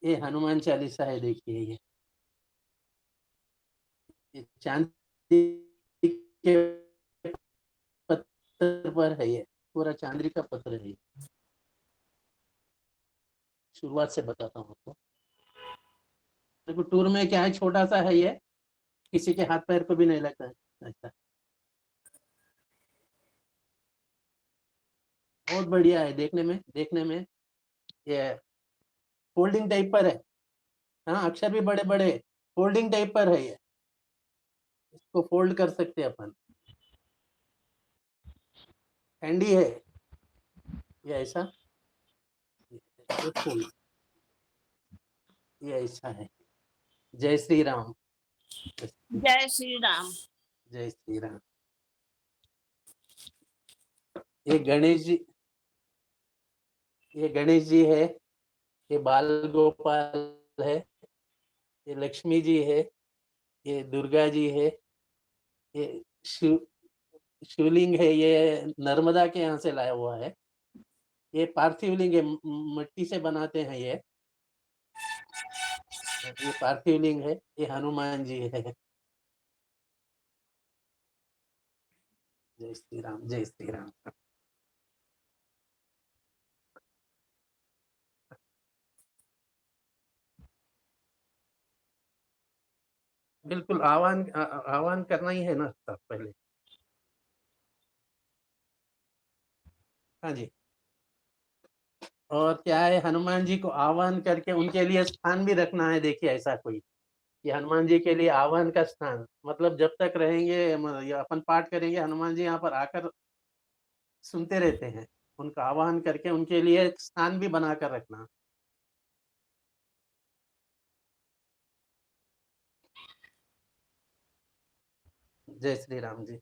ये हनुमान चालीसा है, देखिए ये चांदी के पत्थर पर है, ये पूरा चांदी का पत्थर है। शुरुआत से बताता हूँ आपको। देखो टूर में क्या है, छोटा सा है ये, किसी के हाथ पैर को भी नहीं लगता है ऐसा। बहुत बढ़िया है देखने में ये फोल्डिंग टाइप पर है। हाँ, अक्षर भी बड़े बड़े, फोल्डिंग टाइप पर है ये, इसको फोल्ड कर सकते हैं अपन। हैंडी है ये ऐसा, ये फूल, ये ऐसा है। जय श्री राम। जय श्री राम। जय श्री राम। ये गणेश जी, ये गणेश जी है, ये बाल गोपाल है, ये लक्ष्मी जी है, ये दुर्गा जी है, ये शिव शिवलिंग है, ये नर्मदा के यहाँ से लाया हुआ है। ये पार्थिव लिंग है, मिट्टी से बनाते हैं ये पार्थिव लिंग है। ये हनुमान जी है। जय श्री राम, जय श्री राम। बिल्कुल आह्वान करना ही है ना तब पहले। हाँ जी। और क्या है, हनुमान जी को आह्वान करके उनके लिए स्थान भी रखना है, देखिए ऐसा कोई, ये हनुमान जी के लिए आह्वान का स्थान, मतलब जब तक रहेंगे या अपन पाठ करेंगे, हनुमान जी यहाँ पर आकर सुनते रहते हैं। उनका आह्वान करके उनके लिए एक स्थान भी बनाकर रखना। जय श्री राम जी।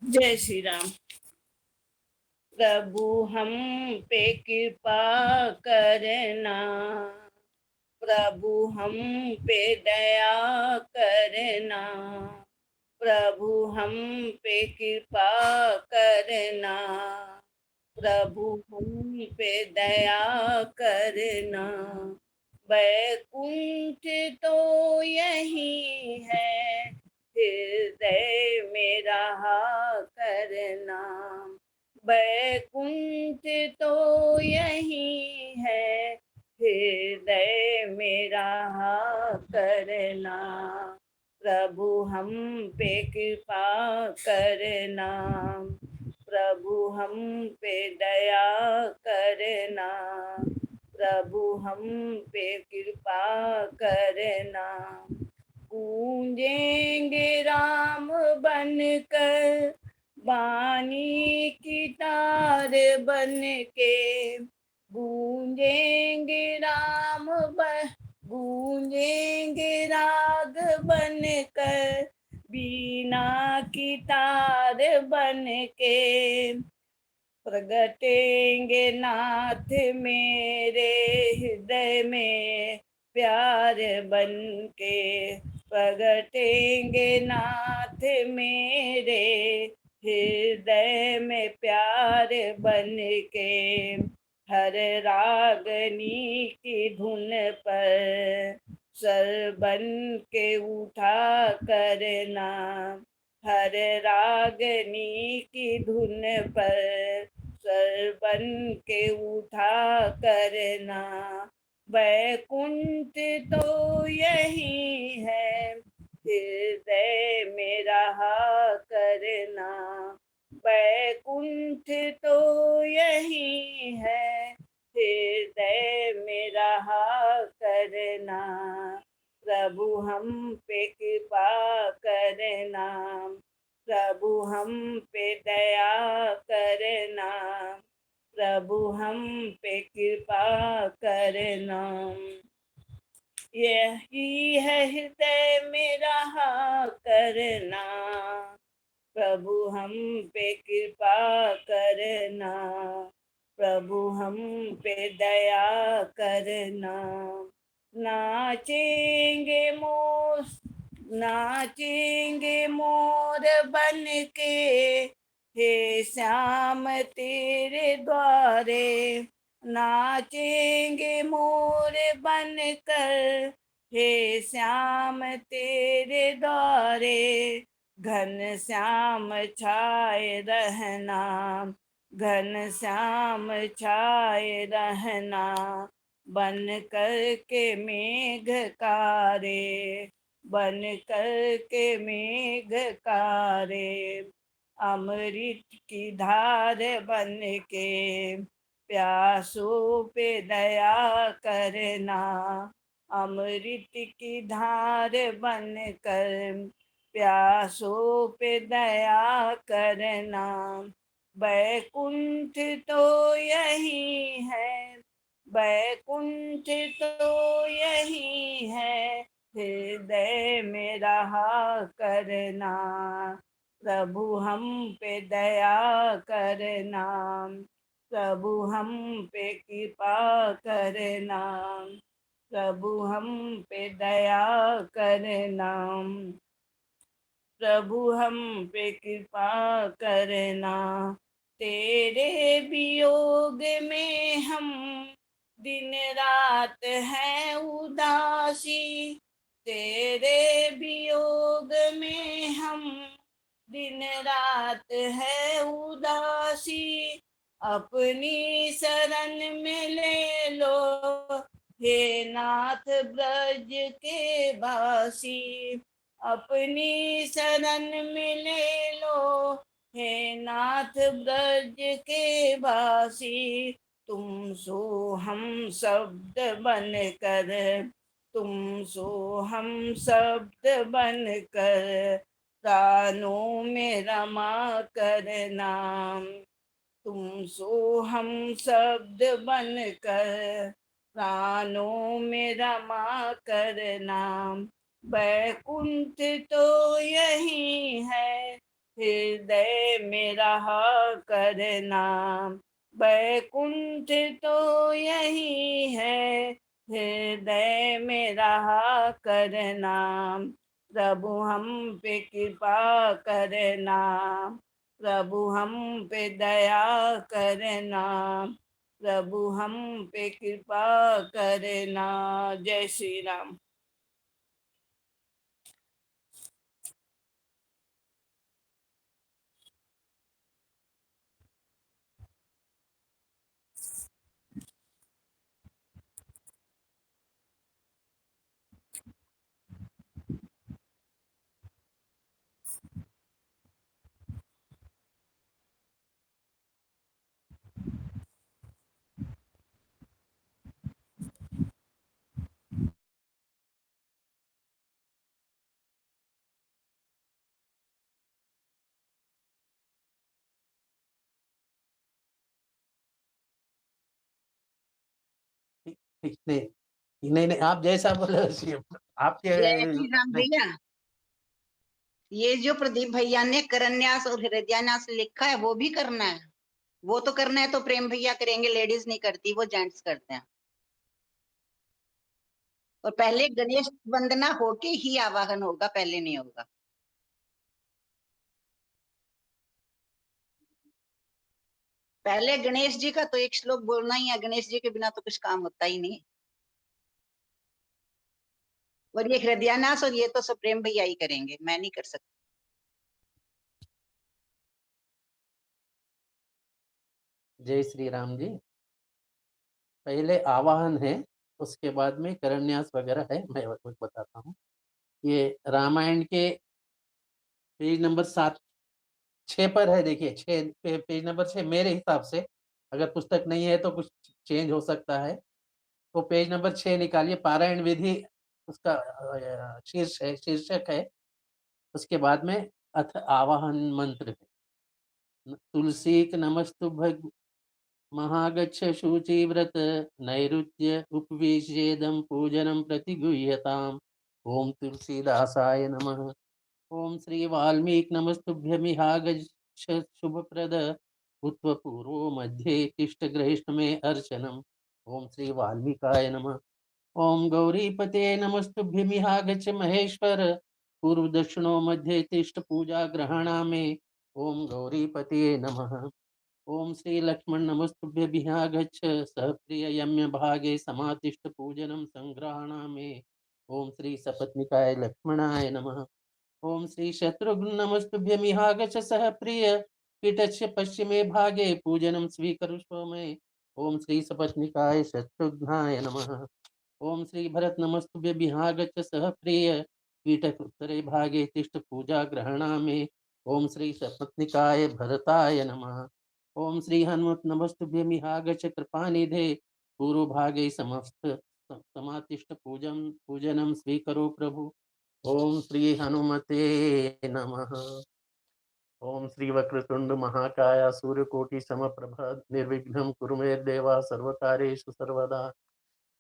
जय श्री राम। प्रभु हम पे कृपा करना, प्रभु हम पे दया करना, प्रभु हम पे कृपा करना, प्रभु हम पे दया करना। वैकुंठ तो यही है, हृदय में रहा करना। वैकुंठ तो यही है, हृदय में रहा करना। प्रभु हम पे कृपा करना, प्रभु हम पे दया करना, प्रभु हम पे कृपा करना। गूंजेंगे राम बनकर, वाणी की तार बन के, गूंजेंगे राम गूंजेंगे राग बनकर, बीना की तार बन के, प्रगटेंगे नाथ मेरे हृदय में प्यार बन के, प्रगटेंगे नाथ मेरे हृदय में प्यार बन के। हर रागनी की धुन पर सर बन के उठा करना, हर रागनी की धुन पर सर बन के उठा करना। वैकुंठ तो यही है, हृदय में रहा करना। वैकुंठ तो यही है, हृदय में रहा करना। प्रभु हम पे कृपा करना, प्रभु हम पे दया करना, प्रभु हम पे कृपा करना। यही है हृदय में रहा करना, प्रभु हम पे कृपा करना, प्रभु हम पे दया करना। नाचेंगे मोर, नाचेंगे मोर बन के, हे श्याम तेरे द्वारे। नाचेंगे मोर बन कर, हे श्याम तेरे द्वारे। घन श्याम छाए रहना, घन श्याम छाए रहना, बन कर के मेघकारे, बन कर के मेघकारे। अमृत की धार बन के, प्यासों पे दया करना, अमृत की धार बन कर, प्यासों पे दया करना। बैकुंठ तो यही है, बैकुंठ तो यही है, हृदय में रहा करना, प्रभु हम पे दया करना, प्रभु हम पे कृपा करना, प्रभु हम पे दया करना, प्रभु हम पे कृपा करना। तेरे वियोग में हम दिन रात हैं उदासी, तेरे वियोग में हम दिन रात है उदासी। अपनी शरण में ले लो, हे नाथ ब्रज के वासी, अपनी शरण में ले लो, हे नाथ ब्रज के वासी। तुम सो हम शब्द बन कर, तुम सो हम शब्द बन कर, प्राणों में रमा करना। तुम सो हम शब्द बन कर, प्राणों में रमा करना। बैकुंठ तो यही है, हृदय में रहा करना। बैकुंठ तो यही है, हृदय में रहा करना, प्रभु हम पे कृपा करना, प्रभु हम पे दया करना, प्रभु हम पे कृपा करना। जय श्री राम। ठीक नहीं, नहीं नहीं, आप जैसा बोले वैसे आपके जय श्री राम नहीं, भैया। ये जो प्रदीप भैया ने करन्यास और हृदयान्यास लिखा है वो भी करना है। वो तो करना है तो प्रेम भैया करेंगे, लेडीज नहीं करती, वो जेंट्स करते हैं। और पहले गणेश वंदना होके ही आवाहन होगा, पहले नहीं होगा। पहले गणेश जी का तो एक श्लोक बोलना ही है, गणेश जी के बिना तो कुछ काम होता ही नहीं। और ये हृदयान्यास और ये तो सब प्रेम भैया ही करेंगे, मैं नहीं कर सकती। जय श्री राम जी। पहले आवाहन है, उसके बाद में करन्यास वगैरह है, मैं कुछ बताता हूँ। ये रामायण के पेज नंबर 6 पर है, देखिए 6 पेज नंबर 6 मेरे हिसाब से, अगर पुस्तक नहीं है तो कुछ चेंज हो सकता है। तो पेज नंबर 6 निकालिए, पारायण विधि उसका शीर्षक है। उसके बाद में अथ आवाहन मंत्र है, तुलसी नमस्तुभ्यं महागच्छ शुचिव्रत नैऋत्य उपविशेदं पूजनं प्रतिगुह्यताम्। ओम तुलसीदासाय नमः। ओम श्री वाल्मीकि नमस्तुभ्यमिहागच्छ शुभप्रद उत्वपूर्वो मध्ये तिष्ठ गृहीष्ण मे अर्चनम्। ओम श्री वाल्मीकाय नमः। ओम गौरीपते नमस्तुभ्यमिहागच्छ महेश्वर पूर्व दक्षिणो मध्ये तिष्ठ पूजा ग्रहणा मे। ओम गौरीपते नमः। ओम श्री लक्ष्मण नमस्तुभ्य विहागच्छ सहप्रिय यम्य भागे समातिष्ठ पूजनम संग्रहणा मे। ओम श्री सपत्निकाय लक्ष्मणाय नमः। ओम श्री शत्रुघ्न नमस्तुभ्य मिहागच्छ सह प्रिय पीठस्य पश्चिमे भागे पूजनम स्वीकरुष्व मे। ओम श्री सपत्निकाय शत्रुघ्नाय नमः। ओम श्री भरत नमस्तुभ्य विहागच्छ सह प्रिय पीठक उत्तरे भागे तिष्ठ पूजा ग्रहणा मे। ओम श्री सपत्निकाय भरताय नमः। ओम श्री हनुमत नमस्तुभ्य मिहागच्छ कृपानिधे पूर्व भागे समस्त समातिष्ठ पूजनम स्वीकरो प्रभु। ओम श्री हनुमते नमः। ओम श्री वक्रतुंड महाकाय सूर्यकोटि समप्रभ निर्विघ्नं कुरु मे देवा सर्वकार्येषु सर्वदा।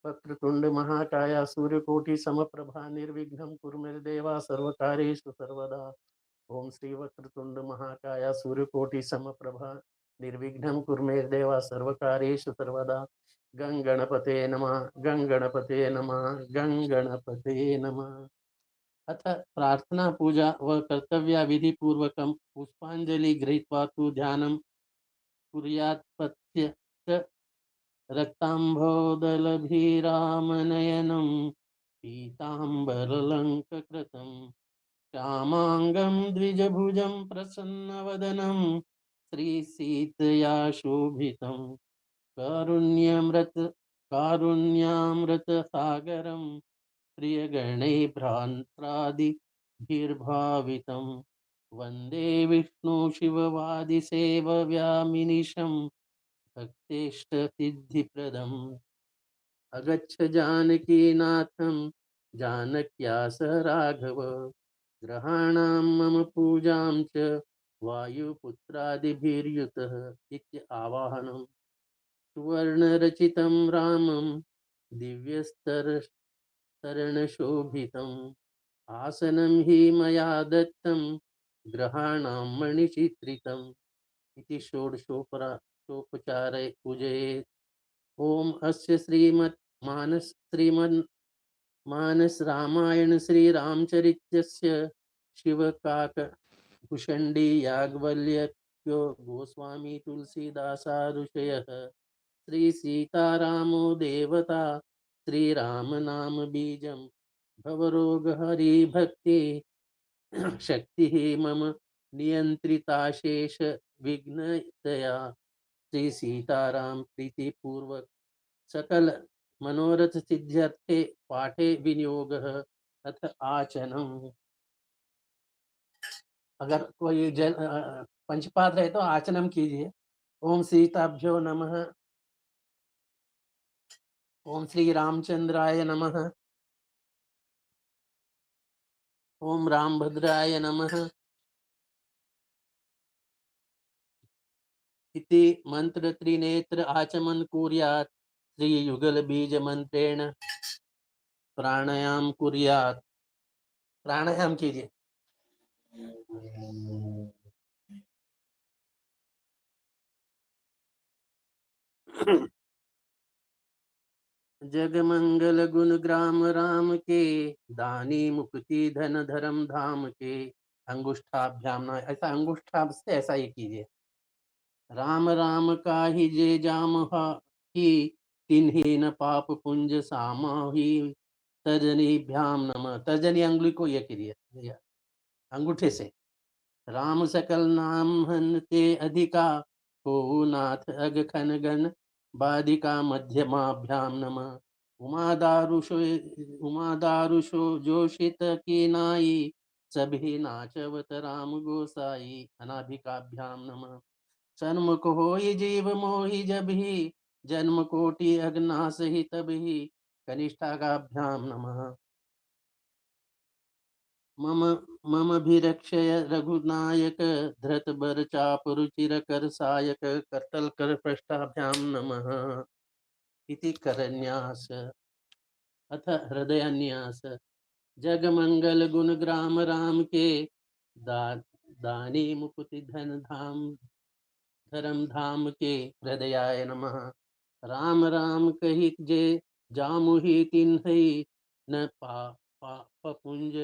वक्रतुंड महाकाय सूर्यकोटि समप्रभा निर्विघ्नं कुरु मे देवा सर्वकार्येषु सर्वदा। ओम श्री वक्रतुंड महाकाय सूर्यकोटि समप्रभा निर्विघ्नं कुरु मे देवा सर्वकार्येषु सर्वदा। गंगणपते नमः गंगणपते नमः गंगणपते नमः। अथ प्रार्थना पूजा व कर्तव्य विधि पूर्वकं पुष्पांजलि गृहीत्वा तु ध्यानं कुर्यात्पत्य रक्ताम्भोदलभिरामनयनं पीताम्बरलङ्कृतं श्यामाङ्गं द्विजभुजं प्रसन्नवदनं श्रीसीतया शोभितं कारुण्यामृतसागरं प्रियगणे भ्रान्त्रादिभिर्भावितं वन्दे विष्णु शिववादिसेवव्यामिनिशं भक्तेष्टसिद्धिप्रदम्। अगच्छ जानकीनाथं जानक्या सह राघव ग्रहाणां मम पूजां च वायुपुत्रादिभिर्युतः इत्य आवाहनम्। सुवर्णरचितं रामं दिव्यस्तरणशोभितम् आसनं हि मया दत्तं ग्रहाणां मणिचित्रितम् इति षोडशोपचारे पूजयेत्। ओम अस्य श्रीमन्मानस रामायण श्री रामचरितस्य शिवकाक भूषण्डी याज्ञवल्क्यो गोस्वामी तुलसीदासा ऋषयः श्री सीतारामो देवता श्रीराम नाम बीजं भवरोग हरि भक्ति शक्ति मम नियंत्रिताशेष विघ्नतया श्री सीताराम प्रीति पूर्वक सकल मनोरथ सिद्ध्यर्थे पाठे विनियोगः अथ आचनम। अगर कोई पंचपात्र है तो आचनम कीजिए। ओम सीताभ्यो नमः। ओम श्री रामचंद्राय नमः। ओम रामभद्राय नमः इति मंत्र त्रिनेत्र आचमन कुर्यात्। श्री युगल बीज मंत्रेण प्राणायाम कुर्यात्। प्राणायाम कीजिए। जग मंगल गुण ग्राम राम के दानी मुक्ति धन धर्म धाम के। अंगुष्ठाभ्याम ना ऐसा अंगुष्ठाभ से ऐसा ही कीजिए। राम राम का ही जे जाम ही तिन्ही न पाप पुंज सामाही। तजनी भ्याम नमः। तजनी अंगुली को ये कीजिए अंगूठे से। राम सकल नाम हनते अधिका हो नाथ अग खन गण बादिका मध्यमाभ्याम नमः। उमा दारुषो जोशित की नाई सभी नाचवत राम गोसाई अनाभिकाभ्याम नमः। सन्मुख होई जीव मोहि जब ही जन्म कोटि अग्नास ही तब ही कनिष्ठाभ्याम नमः। ममभिरक्षय रघुनायक धृतबर चापरुचिरकर सायक करतल कर पृष्ठाभ्यां नमः इति करन्यास। अथ हृदयान्यास। जगमंगल गुण ग्राम राम के दानी मुकुति धन धाम धर्म धाम के हृदयाय नमः। राम राम कहि जे जामुहि तिन्हई न पपुंज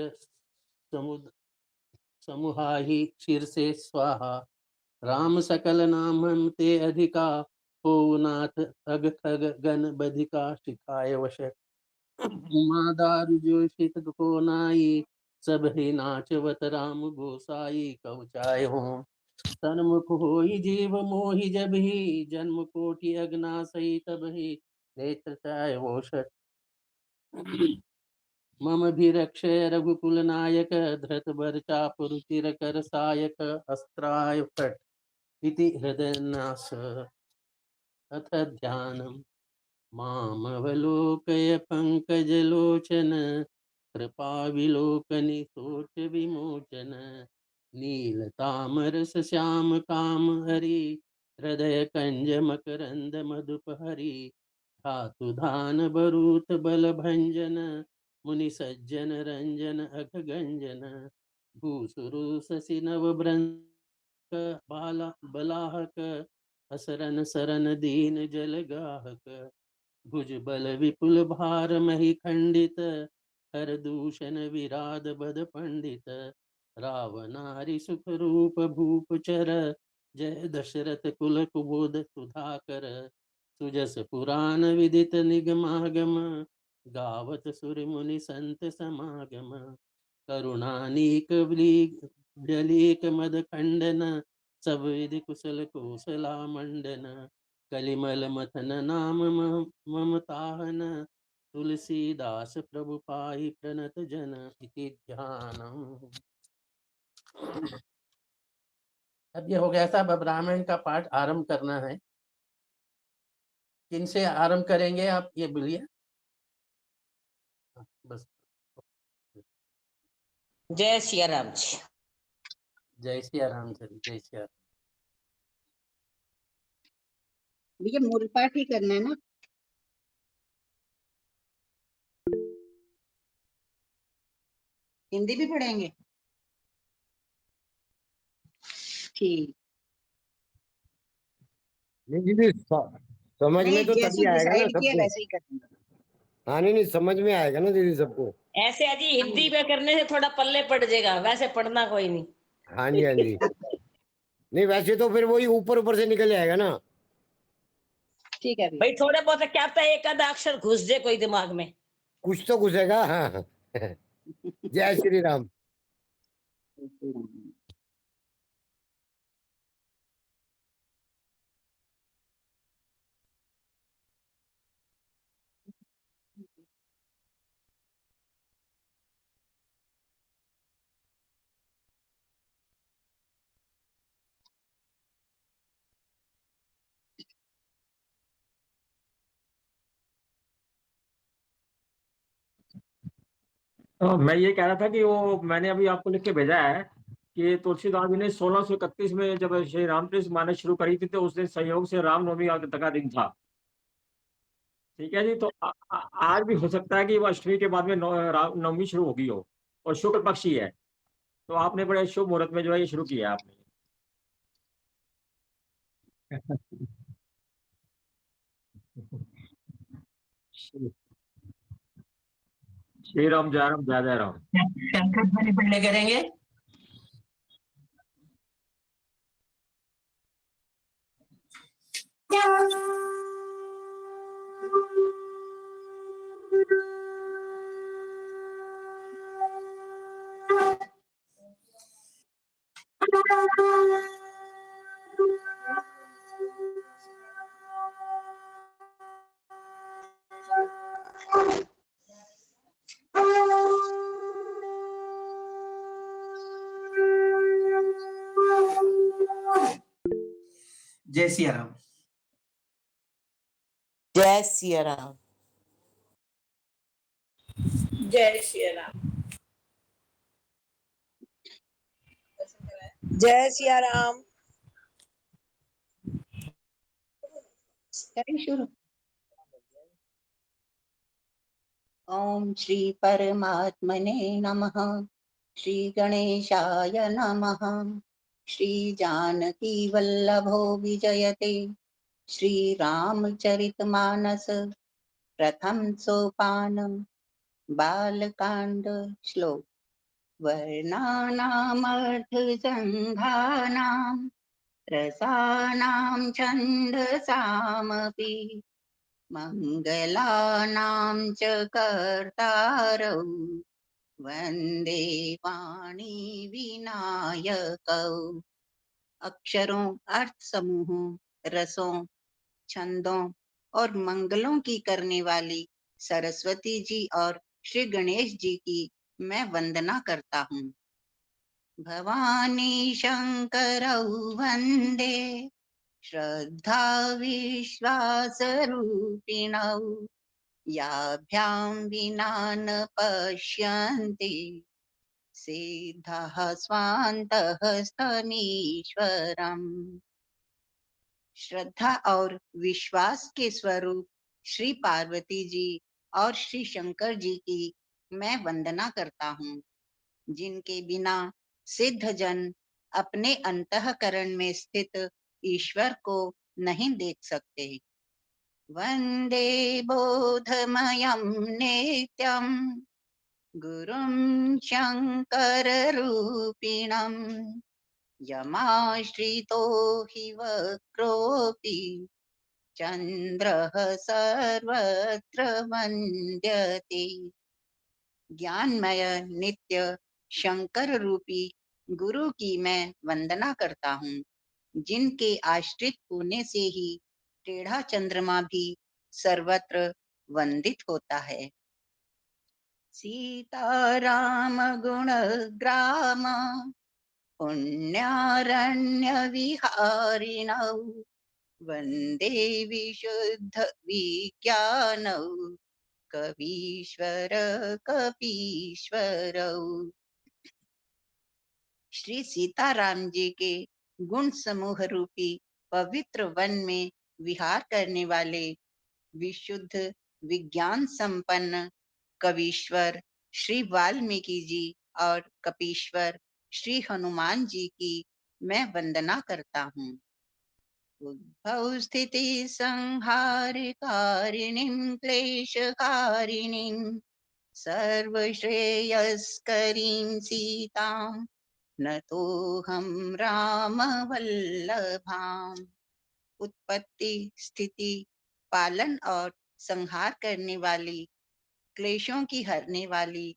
समुहाहि शीर्षे स्वाहा। राम सकल नाम ते अधिका हो नाथ अग खग गण बधिका शिखाय वश। उमा दारु जोशित को नाई सब ही नाचवत राम गोसाई कवचाय हो। सन्मुख होई जीव मोहि जब ही जन्म कोटि अग्नासई तब ही नेत्र चाय वोषट। मम भी रक्षय रघुकुल नायक धृत बर चाप रुचिर कर सायक अस्त्राय फट इति हृदयनाश। अथ ध्यानम्। मामवलोकय पंकजलोचन कृपाविलोकनि सोच विमोचन। नीलतामरस श्याम काम हरि हृदय कंज मकरंद मधुप हरि। धातु धान बरूथ बल भंजन मुनि सज्जन रंजन अघ गंजन। भूसुरु शशि नव बाला बलाहक असरन सरन दीन जल गाहक। भुज बल विपुल भार मही खंडित हर दूषण विराध बद पंडित। रावनारि सुख रूप भूप चर जय दशरथ कुल कुबोध सुधाकर। सुजस पुराण विदित निगमागम गावत सुर मुनि संत समागम। करुणानीक बलीक मद खंडन सब विधि कुशल कौशला मंडन। कलिमल मथन नाम ममताहन तुलसीदास प्रभु पाहि प्रणत जन इति ध्यानम्। अब ये हो गया साहब। अब रामायण का पाठ आरंभ करना है। किन से आरंभ करेंगे आप ये बोलिए। बस जय सिया राम जी। जय श्री राम जी। जय श्री राम। भैया मूल पाठ ही करना है ना। हिंदी भी पढ़ेंगे। ठीक। नहीं दीदी समझ में तो जैसे तभी आएगा ना डिसाइड किया सबको। वैसे ही करना। हाँ नहीं समझ में आएगा ना दीदी सबको। ऐसे अजी हिंदी में करने से थोड़ा पल्ले पड़ जाएगा, वैसे पढ़ना कोई नहीं। हाँ जी हाँ जी। नहीं वैसे तो फिर वही ऊपर ऊपर से निकल जाएगा ना। ठीक है भाई थोड़े बहुत क्या पता है एक आधा अक्षर घुस जाए कोई दिमाग में। कुछ तो घुसेगा। हाँ हाँ। जय श्री राम। मैं ये कह रहा था कि वो मैंने अभी आपको लिख के भेजा है कि तुलसीदास जी ने 1631 में जब श्री रामकृष्ण माने शुरू करी थी तो उस दिन संयोग से रामनवमी का दिन था। ठीक है जी। तो आज भी हो सकता है कि वो अष्टमी के बाद में नवमी शुरू होगी हो और शुक्ल पक्ष ही है। तो आपने बड़े शुभ मुहूर्त में जो है ये शुरू किया है आपने। श्री राम जय राम जय जय राम। शंकर ध्वनि पहले करेंगे। जय सिया राम। जय सिया राम। जय श्री राम। जय सिया राम। करें शुरू। ओम श्री परमात्मने नमः। श्री गणेशाय नमः। श्री जानकी वल्लभो विजयते। श्री रामचरितमानस प्रथम सोपानम। बालकांड श्लोक। वर्णानामर्थसंधानां रसानां छन्दसामपि मङ्गलानां च कर्तारौ वन्दे वाणी विनायकौ। अक्षरों, अर्थ समूहों, रसों, छंदों और मंगलों की करने वाली सरस्वती जी और श्री गणेश जी की मैं वंदना करता हूँ। भवानी शंकरौ वन्दे श्रद्धा विश्वासरूपिणौ। याभ्यां विना न पश्यन्ति सिद्धः स्वान्तः स्तमीश्वरम्। श्रद्धा और विश्वास के स्वरूप श्री पार्वती जी और श्री शंकर जी की मैं वंदना करता हूँ, जिनके बिना सिद्ध जन अपने अंतःकरण में स्थित ईश्वर को नहीं देख सकते। वंदे बोधमयं नित्यं गुरुं शंकर रूपिणं। यमाश्रितो हि वक्रोऽपि चंद्रः सर्वत्र वन्द्यते। ज्ञानमय नित्य शंकर रूपी गुरु की मैं वंदना करता हूँ, जिनके आश्रित होने से ही टेढ़ा चंद्रमा भी सर्वत्र वंदित होता है। सीताराम गुणग्राम पुण्यारण्य विहारिणौ वन्दे विशुद्ध विज्ञानौ कवीश्वर कपीश्वरौ। श्री सीताराम जी के गुण समूह रूपी पवित्र वन में विहार करने वाले विशुद्ध विज्ञान संपन्न कवीश्वर श्री वाल्मीकि जी और कपीश्वर श्री हनुमान जी की मैं वंदना करता हूँ। उद्भव स्थिति संहारकारिणीं क्लेशकारिणीं सर्वश्रेयस्करीं सीतां नतोऽहं रामवल्लभाम्। उत्पत्ति, स्थिति, पालन और संहार करने वाली, क्लेशों की हरने वाली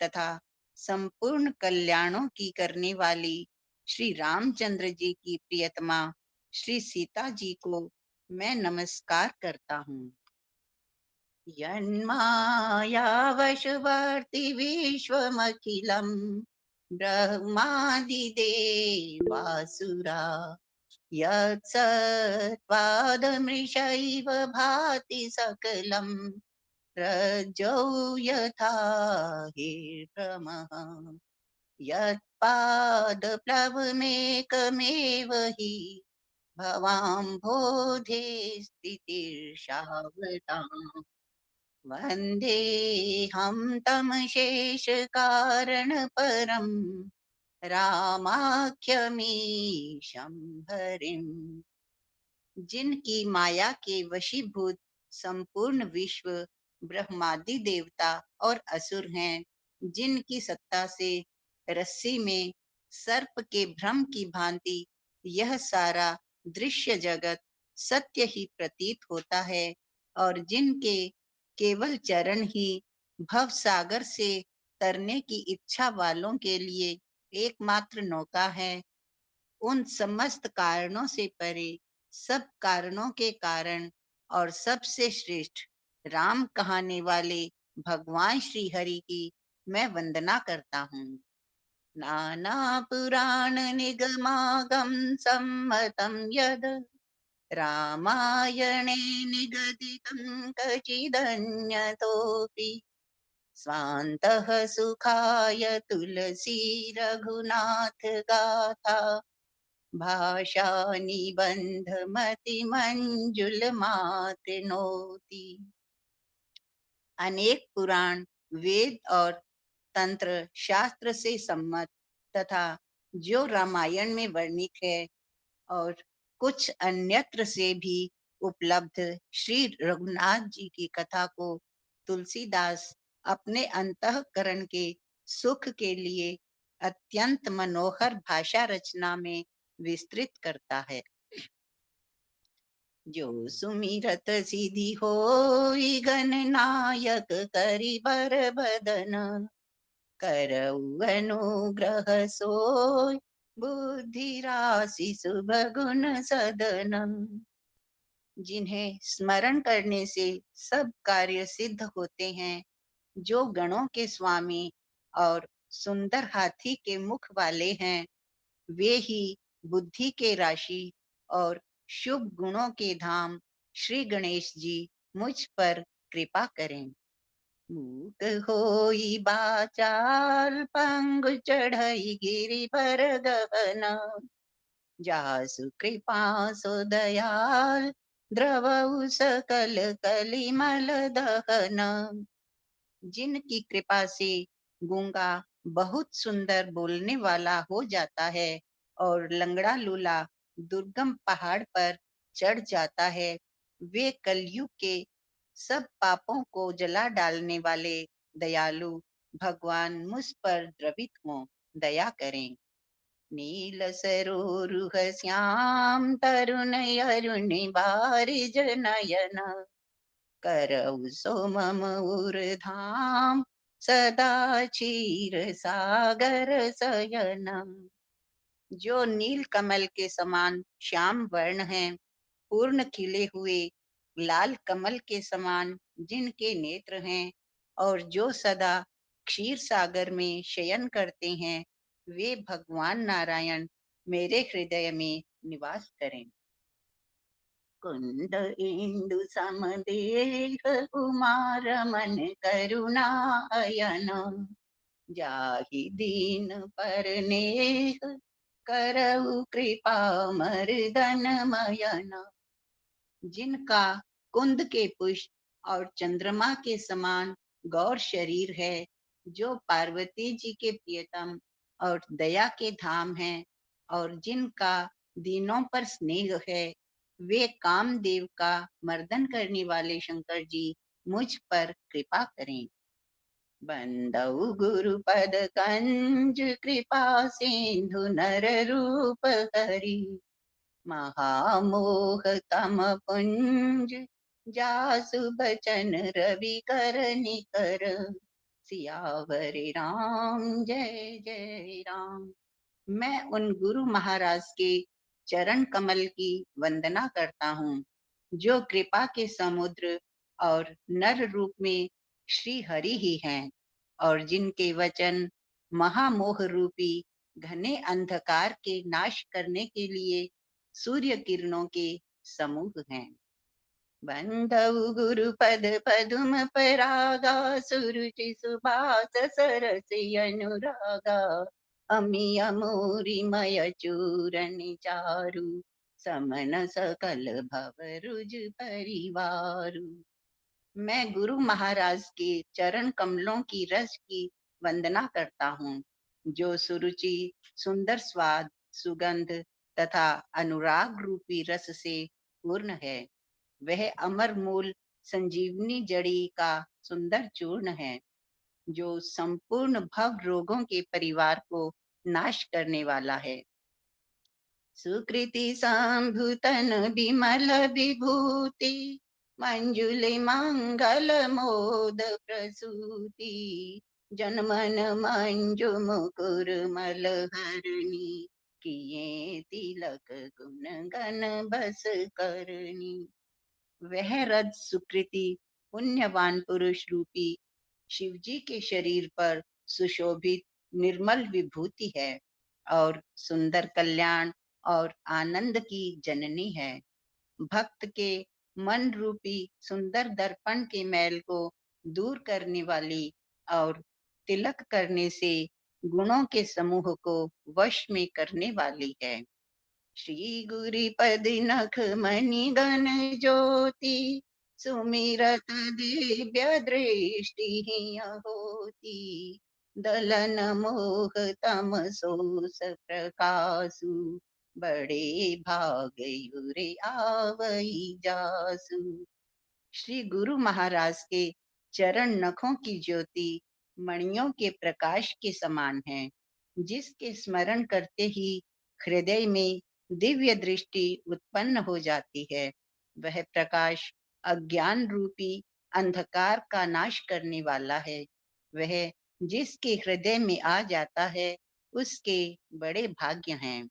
तथा संपूर्ण कल्याणों की करने वाली श्री रामचंद्र जी की प्रियतमा श्री सीता जी को मैं नमस्कार करता हूँ। यन्मायावशवर्ति विश्वमखिलं ब्रह्मादिदेवासुरा यत्सत्पादमृषैव भाति सकलं रज्जौ यथा हिर्भ्रमः। यत्पादप्लवमेकमेव हि भवाम्भोधे स्थितिर्षावताम्। वन्देऽहं तं शेषकारणपरं रामाख्यमीशं हरिम्। जिनकी माया के वशीभूत संपूर्ण विश्व ब्रह्मादि देवता और असुर हैं, जिनकी सत्ता से रस्सी में सर्प के भ्रम की भांति यह सारा दृश्य जगत सत्य ही प्रतीत होता है और जिनके केवल चरण ही भव सागर से तरने की इच्छा वालों के लिए एकमात्र नौका है, उन समस्त कारणों से परे, सब कारणों के कारण और सबसे श्रेष्ठ राम कहाने वाले भगवान श्री हरि की मैं वंदना करता हूँ। नाना पुराण निगमागम सम्मतम यद रामायणे निगदितं कचिदन्यतोऽपि स्वान्तः सुखाय तुलसी रघुनाथ गाथा भाषा निबंध मति मंजुल मात नोती। अनेक पुराण, वेद और तंत्र शास्त्र से सम्मत तथा जो रामायण में वर्णित है और कुछ अन्यत्र से भी उपलब्ध श्री रघुनाथ जी की कथा को तुलसीदास अपने अंतःकरण के सुख के लिए अत्यंत मनोहर भाषा रचना में विस्तृत करता है। जो सुमिरत सिद्धि होई गणनायक करि बर बदन करऊ अनुग्रह सोय बुद्धि राशि शुभ गुण सदन। जिन्हें स्मरण करने से सब कार्य सिद्ध होते हैं, जो गणों के स्वामी और सुंदर हाथी के मुख वाले हैं, वे ही बुद्धि के राशि और शुभ गुणों के धाम श्री गणेश जी मुझ पर कृपा करें। मूक होई बाचाल पंगु चढ़ई गिरि पर गहन जासु कृपा सो दयाल द्रवऊ सकल कलिमल दहन। जिनकी कृपा से गूंगा बहुत सुंदर बोलने वाला हो जाता है और लंगड़ा लूला दुर्गम पहाड़ पर चढ़ जाता है, वे कलयुग के सब पापों को जला डालने वाले दयालु भगवान मुझ पर द्रवित हों, दया करें। नील सरोरुह श्याम तरुण अरुण बारिज नयन करऊ सो मम उर्धाम सदा क्षीर सागर शयन। जो नील कमल के समान श्याम वर्ण हैं, पूर्ण खिले हुए लाल कमल के समान जिनके नेत्र हैं और जो सदा क्षीर सागर में शयन करते हैं, वे भगवान नारायण मेरे हृदय में निवास करें। कुंद इंदु समदेह कुमार मन करुणा अयन जाहि दीन पर नेह करऊ कृपा मर्दन मयन। जिनका कुंद के पुष्प और चंद्रमा के समान गौर शरीर है, जो पार्वती जी के प्रियतम और दया के धाम हैं, और जिनका दीनों पर स्नेह है, वे कामदेव का मर्दन करने वाले शंकर जी मुझ पर कृपा करें। बंदउ गुरु पद कंज कृपा सिंधु नर रूप हरि महामोह तम पुंज जासु बचन रवि कर निकर सियावर राम जय जय राम। मैं उन गुरु महाराज के चरण कमल की वंदना करता हूँ, जो कृपा के समुद्र और नर रूप में श्री हरि ही हैं, और जिनके वचन महामोह रूपी घने अंधकार के नाश करने के लिए सूर्य किरणों के समूह हैं। बंधु गुरु पद पदुम परागा सुरुचि सुभास सरस अनुरागा अमी अमूरी मय चूरन चारु समन सकल भव रुज परिवारु। मैं गुरु महाराज के चरण कमलों की रस की वंदना करता हूँ, जो सुरुचि सुंदर स्वाद सुगंध तथा अनुराग रूपी रस से पूर्ण है। वह अमर मूल संजीवनी जड़ी का सुंदर चूर्ण है, जो संपूर्ण भव रोगों के परिवार को नाश करने वाला है। सुकृति संभूतन विमल विभूति मंजुले मंगल मोद प्रसूति जनमन मंजु मुकुर मलहरणी किए तिलक गुण गण बस करनी। वह रज सुकृति पुण्यवान पुरुष रूपी शिवजी के शरीर पर सुशोभित निर्मल विभूति है और सुंदर कल्याण और आनंद की जननी है। भक्त के मन रूपी सुंदर दर्पण के मैल को दूर करने वाली और तिलक करने से गुणों के समूह को वश में करने वाली है। श्री गुरु पद नख मणि गण ज्योति, सुमिरत दिव्य दृष्टि होती। दलन मोह तम सोस प्रकाशु, बड़े भाग युरे आवई जासु। श्री गुरु महाराज के चरण नखों की ज्योति मणियों के प्रकाश के समान है, जिसके स्मरण करते ही हृदय में दिव्य दृष्टि उत्पन्न हो जाती है। वह प्रकाश अज्ञान रूपी अंधकार का नाश करने वाला है। वह जिसके हृदय में आ जाता है, उसके बड़े भाग्य हैं।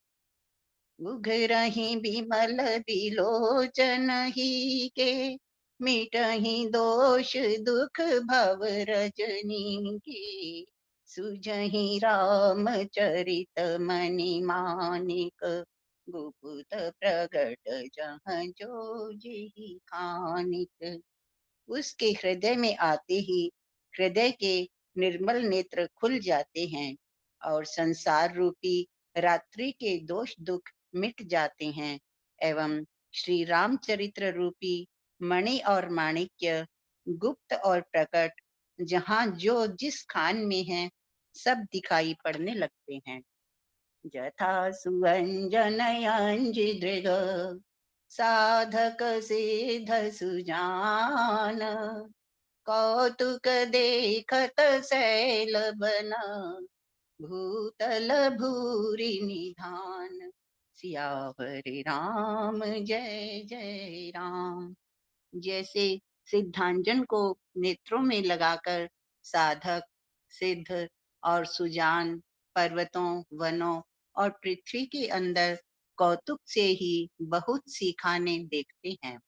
उघरहि बिमल बिलोचन ही के, मिटहि दोष दुख भव रजनी के। सुझहि राम चरित मणि मानिक, गुप्त प्रगट जहाँ जो जेहि खानिक। उसके हृदय में आते ही हृदय के निर्मल नेत्र खुल जाते हैं और संसार रूपी रात्रि के दोष दुख मिट जाते हैं, एवं श्री रामचरित्र रूपी मणि और माणिक्य गुप्त और प्रकट जहाँ जो जिस खान में है, सब दिखाई पड़ने लगते हैं। जथा सुअंजन अंजि दृग, साधक सिद्ध सुजान। कौतुक देखत शैल बन, भूतल भूरि निधान। सियावर राम जय जय राम। जैसे सिद्धांजन को नेत्रों में लगाकर साधक सिद्ध और सुजान पर्वतों वनों और पृथ्वी के अंदर कौतुक से ही बहुत सी खाने देखते हैं।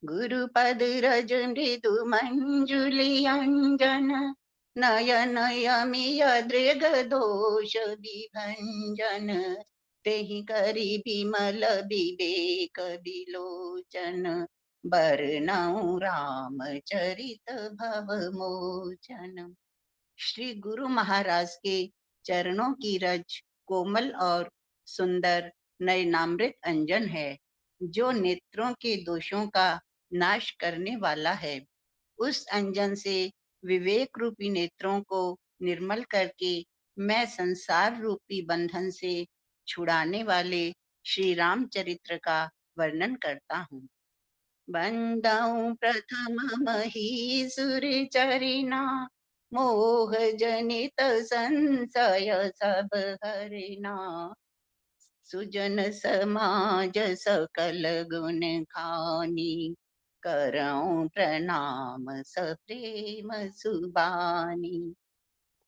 गुरुपद रज मृदु मंजुली अंजन, नयन यमिय दृग दोष विभंजन। तेहि करि बिमल विवेक विलोचन, बरनउँ रामचरित भव मोचन। श्री गुरु महाराज के चरणों की रज कोमल और सुंदर नयनामृत अंजन है, जो नेत्रों के दोषों का नाश करने वाला है। उस अंजन से विवेक रूपी नेत्रों को निर्मल करके मैं संसार रूपी बंधन से छुड़ाने वाले श्री रामचरित्र का वर्णन करता हूँ। बंदऊ प्रथम महीसुर चरिना, मोह जनित संशय सब हरिना। सुजन समाज सकल गुण खानी, करऊं प्रणाम सप्रेम सुबानी।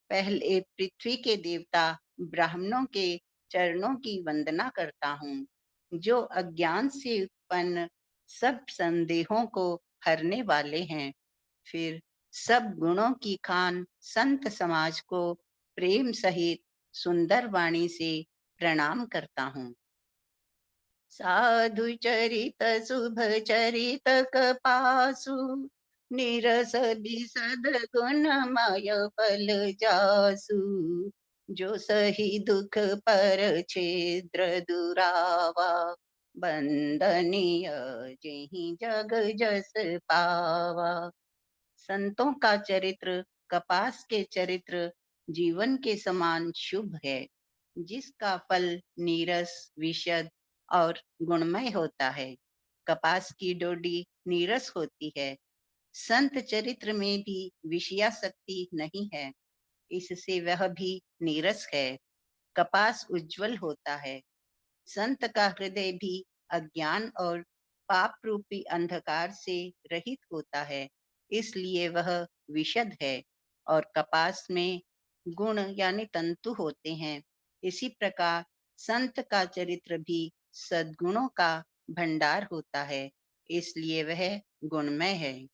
पहले पृथ्वी के देवता ब्राह्मणों के चरणों की वंदना करता हूँ, जो अज्ञान से उत्पन्न सब संदेहों को हरने वाले हैं। फिर सब गुणों की खान संत समाज को प्रेम सहित सुंदर वाणी से प्रणाम करता हूँ। साधु चरित शुभ चरित कपासु, निरस बिसद गुणमय फल जासु। जो सही दुख पर छिद्र दुरावा, बंदनीय जेहि जग जस पावा। संतों का चरित्र कपास के चरित्र जीवन के समान शुभ है, जिसका फल नीरस विशद और गुणमय होता है। कपास की डोडी नीरस होती है। संत चरित्र में भी विषयासक्ति नहीं है, इससे वह भी नीरस है। कपास उज्जवल होता है। संत का हृदय भी अज्ञान और पाप रूपी अंधकार से रहित होता है, इसलिए वह विशद है। और कपास में गुण यानी तंतु होते हैं। इसी प्रकार संत का चरित्र भी सद्गुणों का भंडार होता है, इसलिए वह गुणमय है।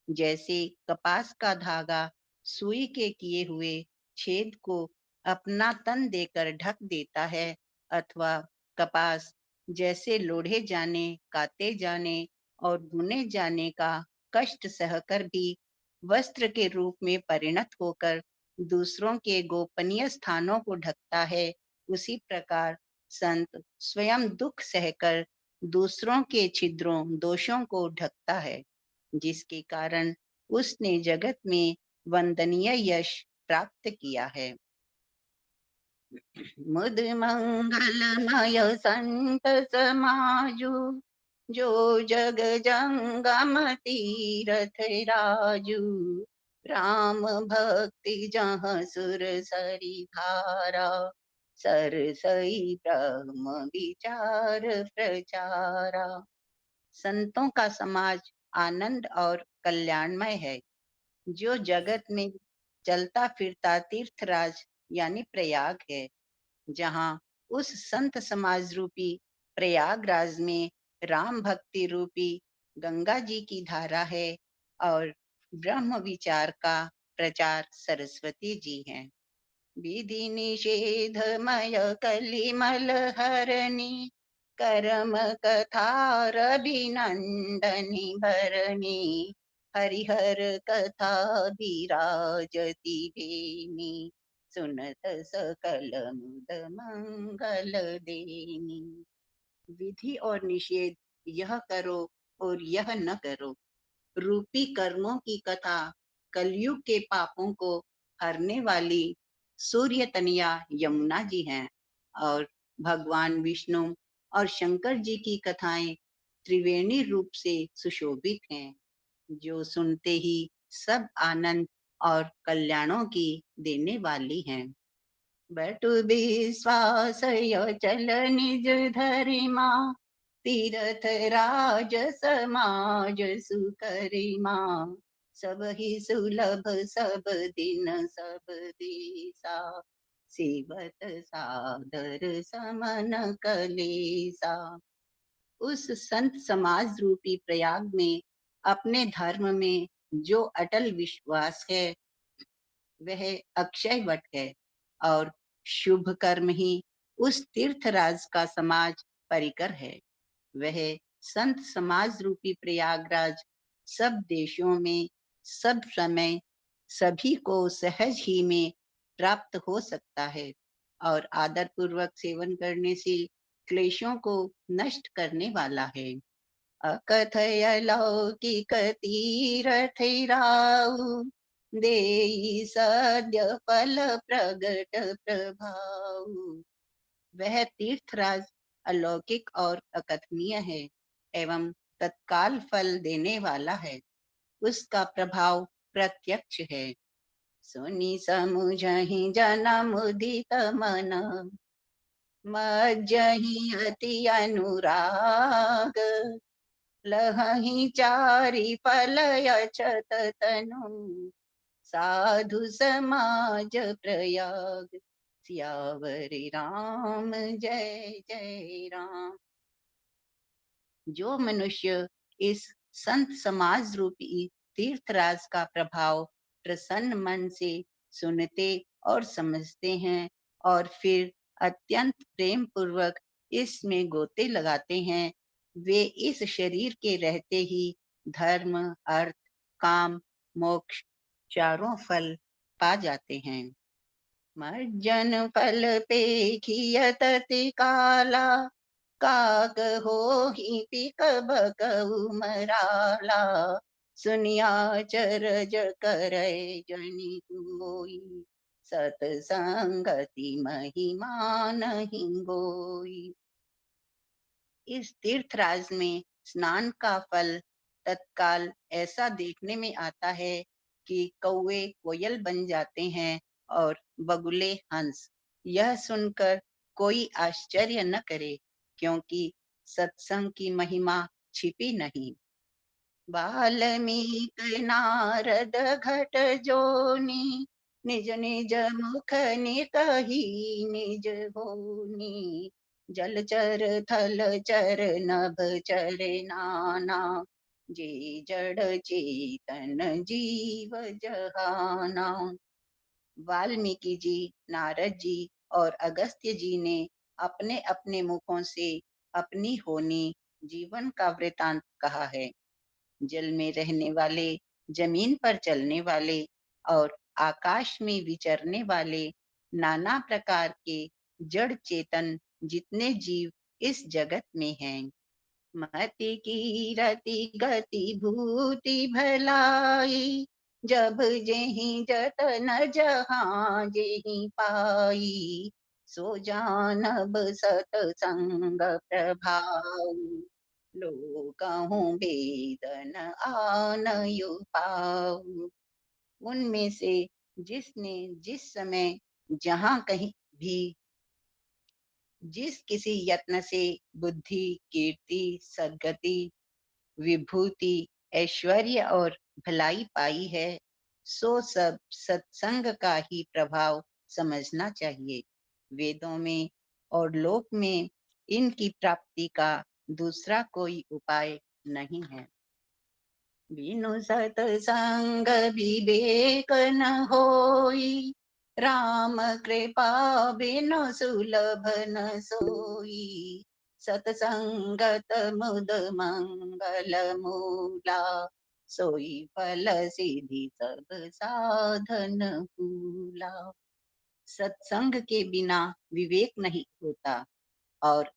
जैसे कपास का धागा सुई के किए हुए छेद को अपना तन देकर ढक देता है, अथवा कपास जैसे लोढ़े जाने, काते जाने और बुने जाने का कष्ट सहकर भी वस्त्र के रूप में परिणत होकर दूसरों के गोपनीय स्थानों को ढकता है, उसी प्रकार संत स्वयं दुख सहकर दूसरों के छिद्रों दोषों को ढकता है, जिसके कारण उसने जगत में वंदनीय यश प्राप्त किया है। मुद मंगलमय संत समाजु, जो जग जंगम तीरथ राजू, राम भक्ति जहाँ सुर सरी धारा, सरसई ब्रह्म विचार प्रचारा। संतों का समाज आनंद और कल्याणमय है, जो जगत में चलता फिरता तीर्थराज यानी प्रयाग है, जहाँ उस संत समाज रूपी प्रयागराज में राम भक्ति रूपी गंगा जी की धारा है और ब्रह्म विचार का प्रचार सरस्वती जी हैं। विधि निषेधमय कलिमल हरणी, करम कथार अभिनंदनी भरणी, हरिहर कथा विराजती भेनी, सुनत सकल मुद मंगल देनी। विधि और निषेध, यह करो और यह न करो रूपी कर्मों की कथा कलयुग के पापों को हरने वाली सूर्य तनिया यमुना जी हैं, और भगवान विष्णु और शंकर जी की कथाएं त्रिवेणी रूप से सुशोभित हैं, जो सुनते ही सब आनंद और कल्याणों की देने वाली हैं। बटु विश्वास यो चल निज धरिमा, तीरथ राज समाज सुकरिमा, सब ही सुलभ सब दिन सब दिशा, सेवत सादर समन कलेसा। उस संत समाज रूपी प्रयाग में अपने धर्म में जो अटल विश्वास है, वह अक्षय वट है, और शुभ कर्म ही उस तीर्थराज का समाज परिकर है। वह संत समाज रूपी प्रयागराज सब देशों में सब समय सभी को सहज ही में प्राप्त हो सकता है, और आदर पूर्वक सेवन करने से क्लेशों को नष्ट करने वाला है। अकथय लौकिक तीरथ राउ, देई सद्य फल प्रगट प्रभाव। वह तीर्थराज अलौकिक और अकथनीय है एवं तत्काल फल देने वाला है, उसका प्रभाव प्रत्यक्ष है। सुनि समुझहि जन मुदित मन, मज्जहि अति अनुराग, लहहि चारि फल अछत तनु, साधु समाज प्रयाग। सियावरि राम जय जय राम। जो मनुष्य इस संत समाज रूपी तीर्थराज का प्रभाव प्रसन्न मन से सुनते और समझते हैं, और फिर अत्यंत प्रेम पूर्वक इसमें गोते लगाते हैं, वे इस शरीर के रहते ही धर्म, अर्थ, काम, मोक्ष चारों फल पा जाते हैं। मज्जन फल पेखियत काला, काग हो ही पिक बकऊ मराला, सुनिया चरज करे जनि कोई, सतसंगति महिमा नहीं गोई। इस तीर्थराज में स्नान का फल तत्काल ऐसा देखने में आता है कि कौवे कोयल बन जाते हैं और बगुले हंस। यह सुनकर कोई आश्चर्य न करे, क्योंकि सत्संग की महिमा छिपी नहीं। वाल्मीक नारद घट जोनी, निज निज मुख निकही निज होनी, जलचर थलचर नभ चर नाना, जे जड़ चेतन जीव जहाना। वाल्मीकि जी, नारद जी और अगस्त्य जी ने अपने अपने मुखों से अपनी होनी जीवन का वृतांत कहा है। जल में रहने वाले जमीन पर चलने वाले और आकाश में विचरने वाले नाना प्रकार के जड़ चेतन जितने जीव इस जगत में हैं, मति की रति गति भूति भलाई, जब जेहि जतन जहाँ जेहि पाई, सो जानब सतसंग प्रभाव, लोकहूँ वेदन आनयु पाऊ। उनमें से जिसने जिस समय जहाँ कहीं भी जिस किसी यत्न से बुद्धि, कीर्ति, सद्गति, विभूति, ऐश्वर्य और भलाई पाई है, सो सब सत्संग का ही प्रभाव समझना चाहिए। वेदों में और लोक में इनकी प्राप्ति का दूसरा कोई उपाय नहीं है। बिनु सतसंग विवेक न होई, राम कृपा बिनु सुलभ न सोई, सतसंगत मुद मंगल मूला, सोई फल सिद्धि सब साधन भूला। सत्संग के बिना विवेक नहीं होता और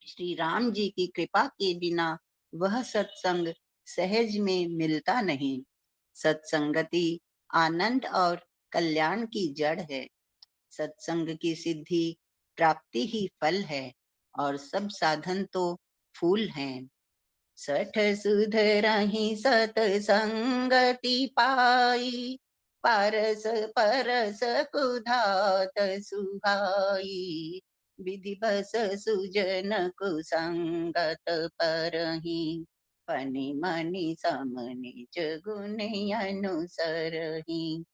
श्री राम जी की कृपा के बिना वह सत्संग सहज में मिलता नहीं। सत्संगति आनंद और कल्याण की जड़ है। सत्संग की सिद्धि प्राप्ति ही फल है और सब साधन तो फूल हैं। सठ सुधरहि सतसंगति पाई, पारस परस कुधात सुहाई, विधि बस सुजन कुसंगत परहि, फनि मनि सम निज गुण अनुसरहि।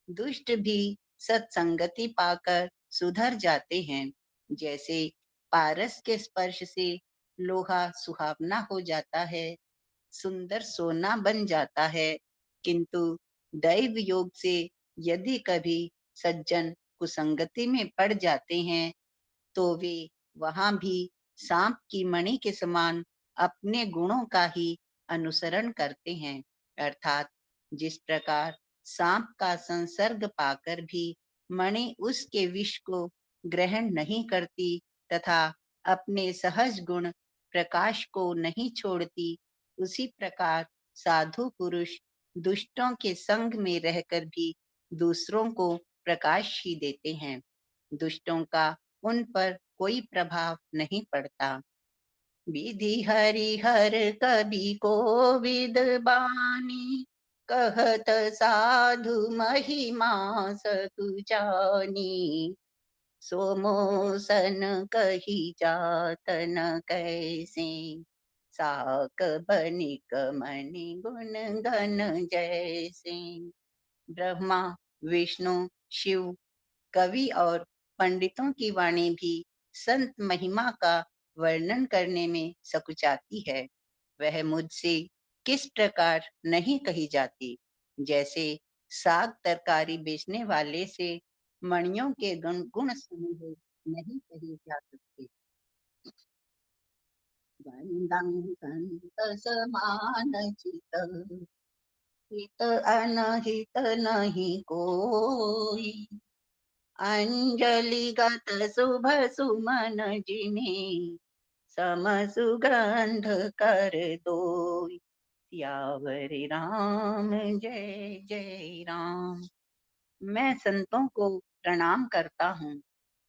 दुष्ट भी सत्संगति पाकर सुधर जाते हैं। जैसे पारस के स्पर्श से लोहा सुहावना हो जाता है, सुंदर सोना बन जाता है, किंतु दैव योग से यदि कभी सज्जन कुसंगति में पड़ जाते हैं, तो वे वहां भी सांप की मणि के समान अपने गुणों का ही अनुसरण करते हैं। अर्थात जिस प्रकार सांप का संसर्ग पाकर भी मणि उसके विष को ग्रहण नहीं करती तथा अपने सहज गुण प्रकाश को नहीं छोड़ती, उसी प्रकार साधु पुरुष दुष्टों के संग में रहकर भी दूसरों को प्रकाश ही देते हैं। दुष्टों का उन पर कोई प्रभाव नहीं पड़ता। विधि हरिहर कवि को विदबानी, कहत साधु महिमा सतु जानी, सोमोसन कही जात न कैसे, साक बनिक मणि गुण गण जैसे। ब्रह्मा, विष्णु, शिव, कवि और पंडितों की वाणी भी संत महिमा का वर्णन करने में सकुचाती है। वह मुझसे किस प्रकार नहीं कही जाती, जैसे साग तरकारी बेचने वाले से मणियों के गुण गुण समूह नहीं कही जा सकते। वंदन संत समान चित, हित अनहित नहीं कोई, अंजलिगत शुभ सुमन जिन्हें, सम सुगंध कर दोई, सियावर राम जय जय राम। मैं संतों को प्रणाम करता हूँ,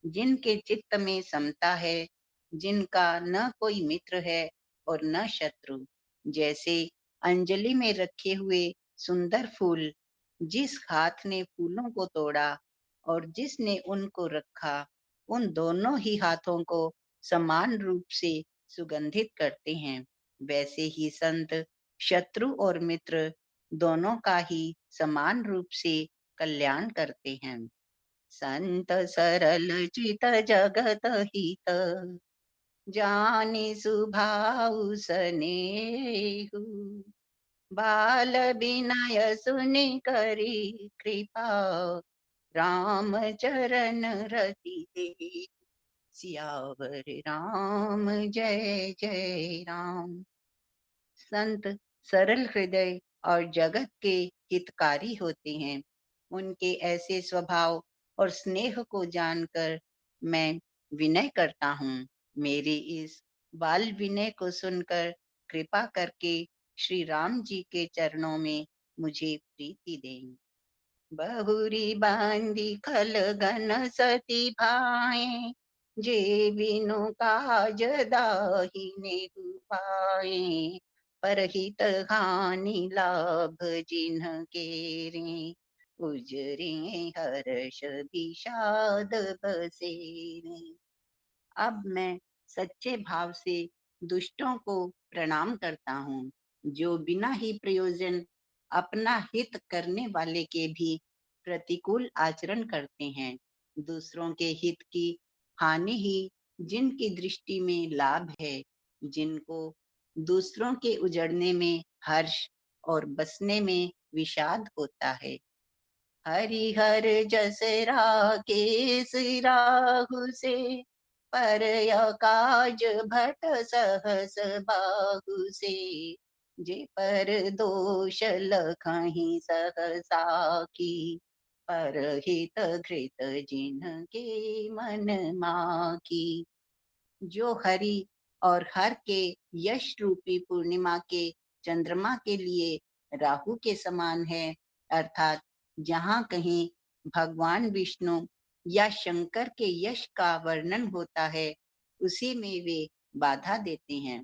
जिनके चित्त में समता है, जिनका न कोई मित्र है और न शत्रु। जैसे अंजलि में रखे हुए सुंदर फूल, जिस हाथ ने फूलों को तोड़ा और जिसने उनको रखा, उन दोनों ही हाथों को समान रूप से सुगंधित करते हैं। वैसे ही संत शत्रु और मित्र दोनों का ही समान रूप से कल्याण करते हैं। संत सरल चित जगत हित, जानि सुभाउ सनेहु, बाल विनय सुनि करी कृपा, राम चरण रति दे, सियावर राम जय जय राम। संत सरल हृदय और जगत के हितकारी होते हैं। उनके ऐसे स्वभाव और स्नेह को जानकर मैं विनय करता हूँ। मेरे इस बाल विनय को सुनकर कृपा करके श्री राम जी के चरणों में मुझे प्रीति दें। बहुरी बांधी खलगन सती भाए, जे बिनु काज दाहिने पाए। परहित हानि लाभ जिन्ह केरे, उजरे हर्ष विषाद बसेरे। अब मैं सच्चे भाव से दुष्टों को प्रणाम करता हूँ, जो बिना ही प्रयोजन अपना हित करने वाले के भी प्रतिकूल आचरण करते हैं। दूसरों के हित की हानि ही जिनकी दृष्टि में लाभ है, जिनको दूसरों के उजड़ने में हर्ष और बसने में विषाद होता है। हरिहर जस राकेश राहु से, पर काज भट सहस बाहु से। जे पर दोष लखहि सहसा की, पर हित घृत जिन्ह के मन माकी। जो हरि और हर के यश रूपी पूर्णिमा के चंद्रमा के लिए राहु के समान है, अर्थात जहाँ कहीं भगवान विष्णु या शंकर के यश का वर्णन होता है, उसी में वे बाधा देते हैं।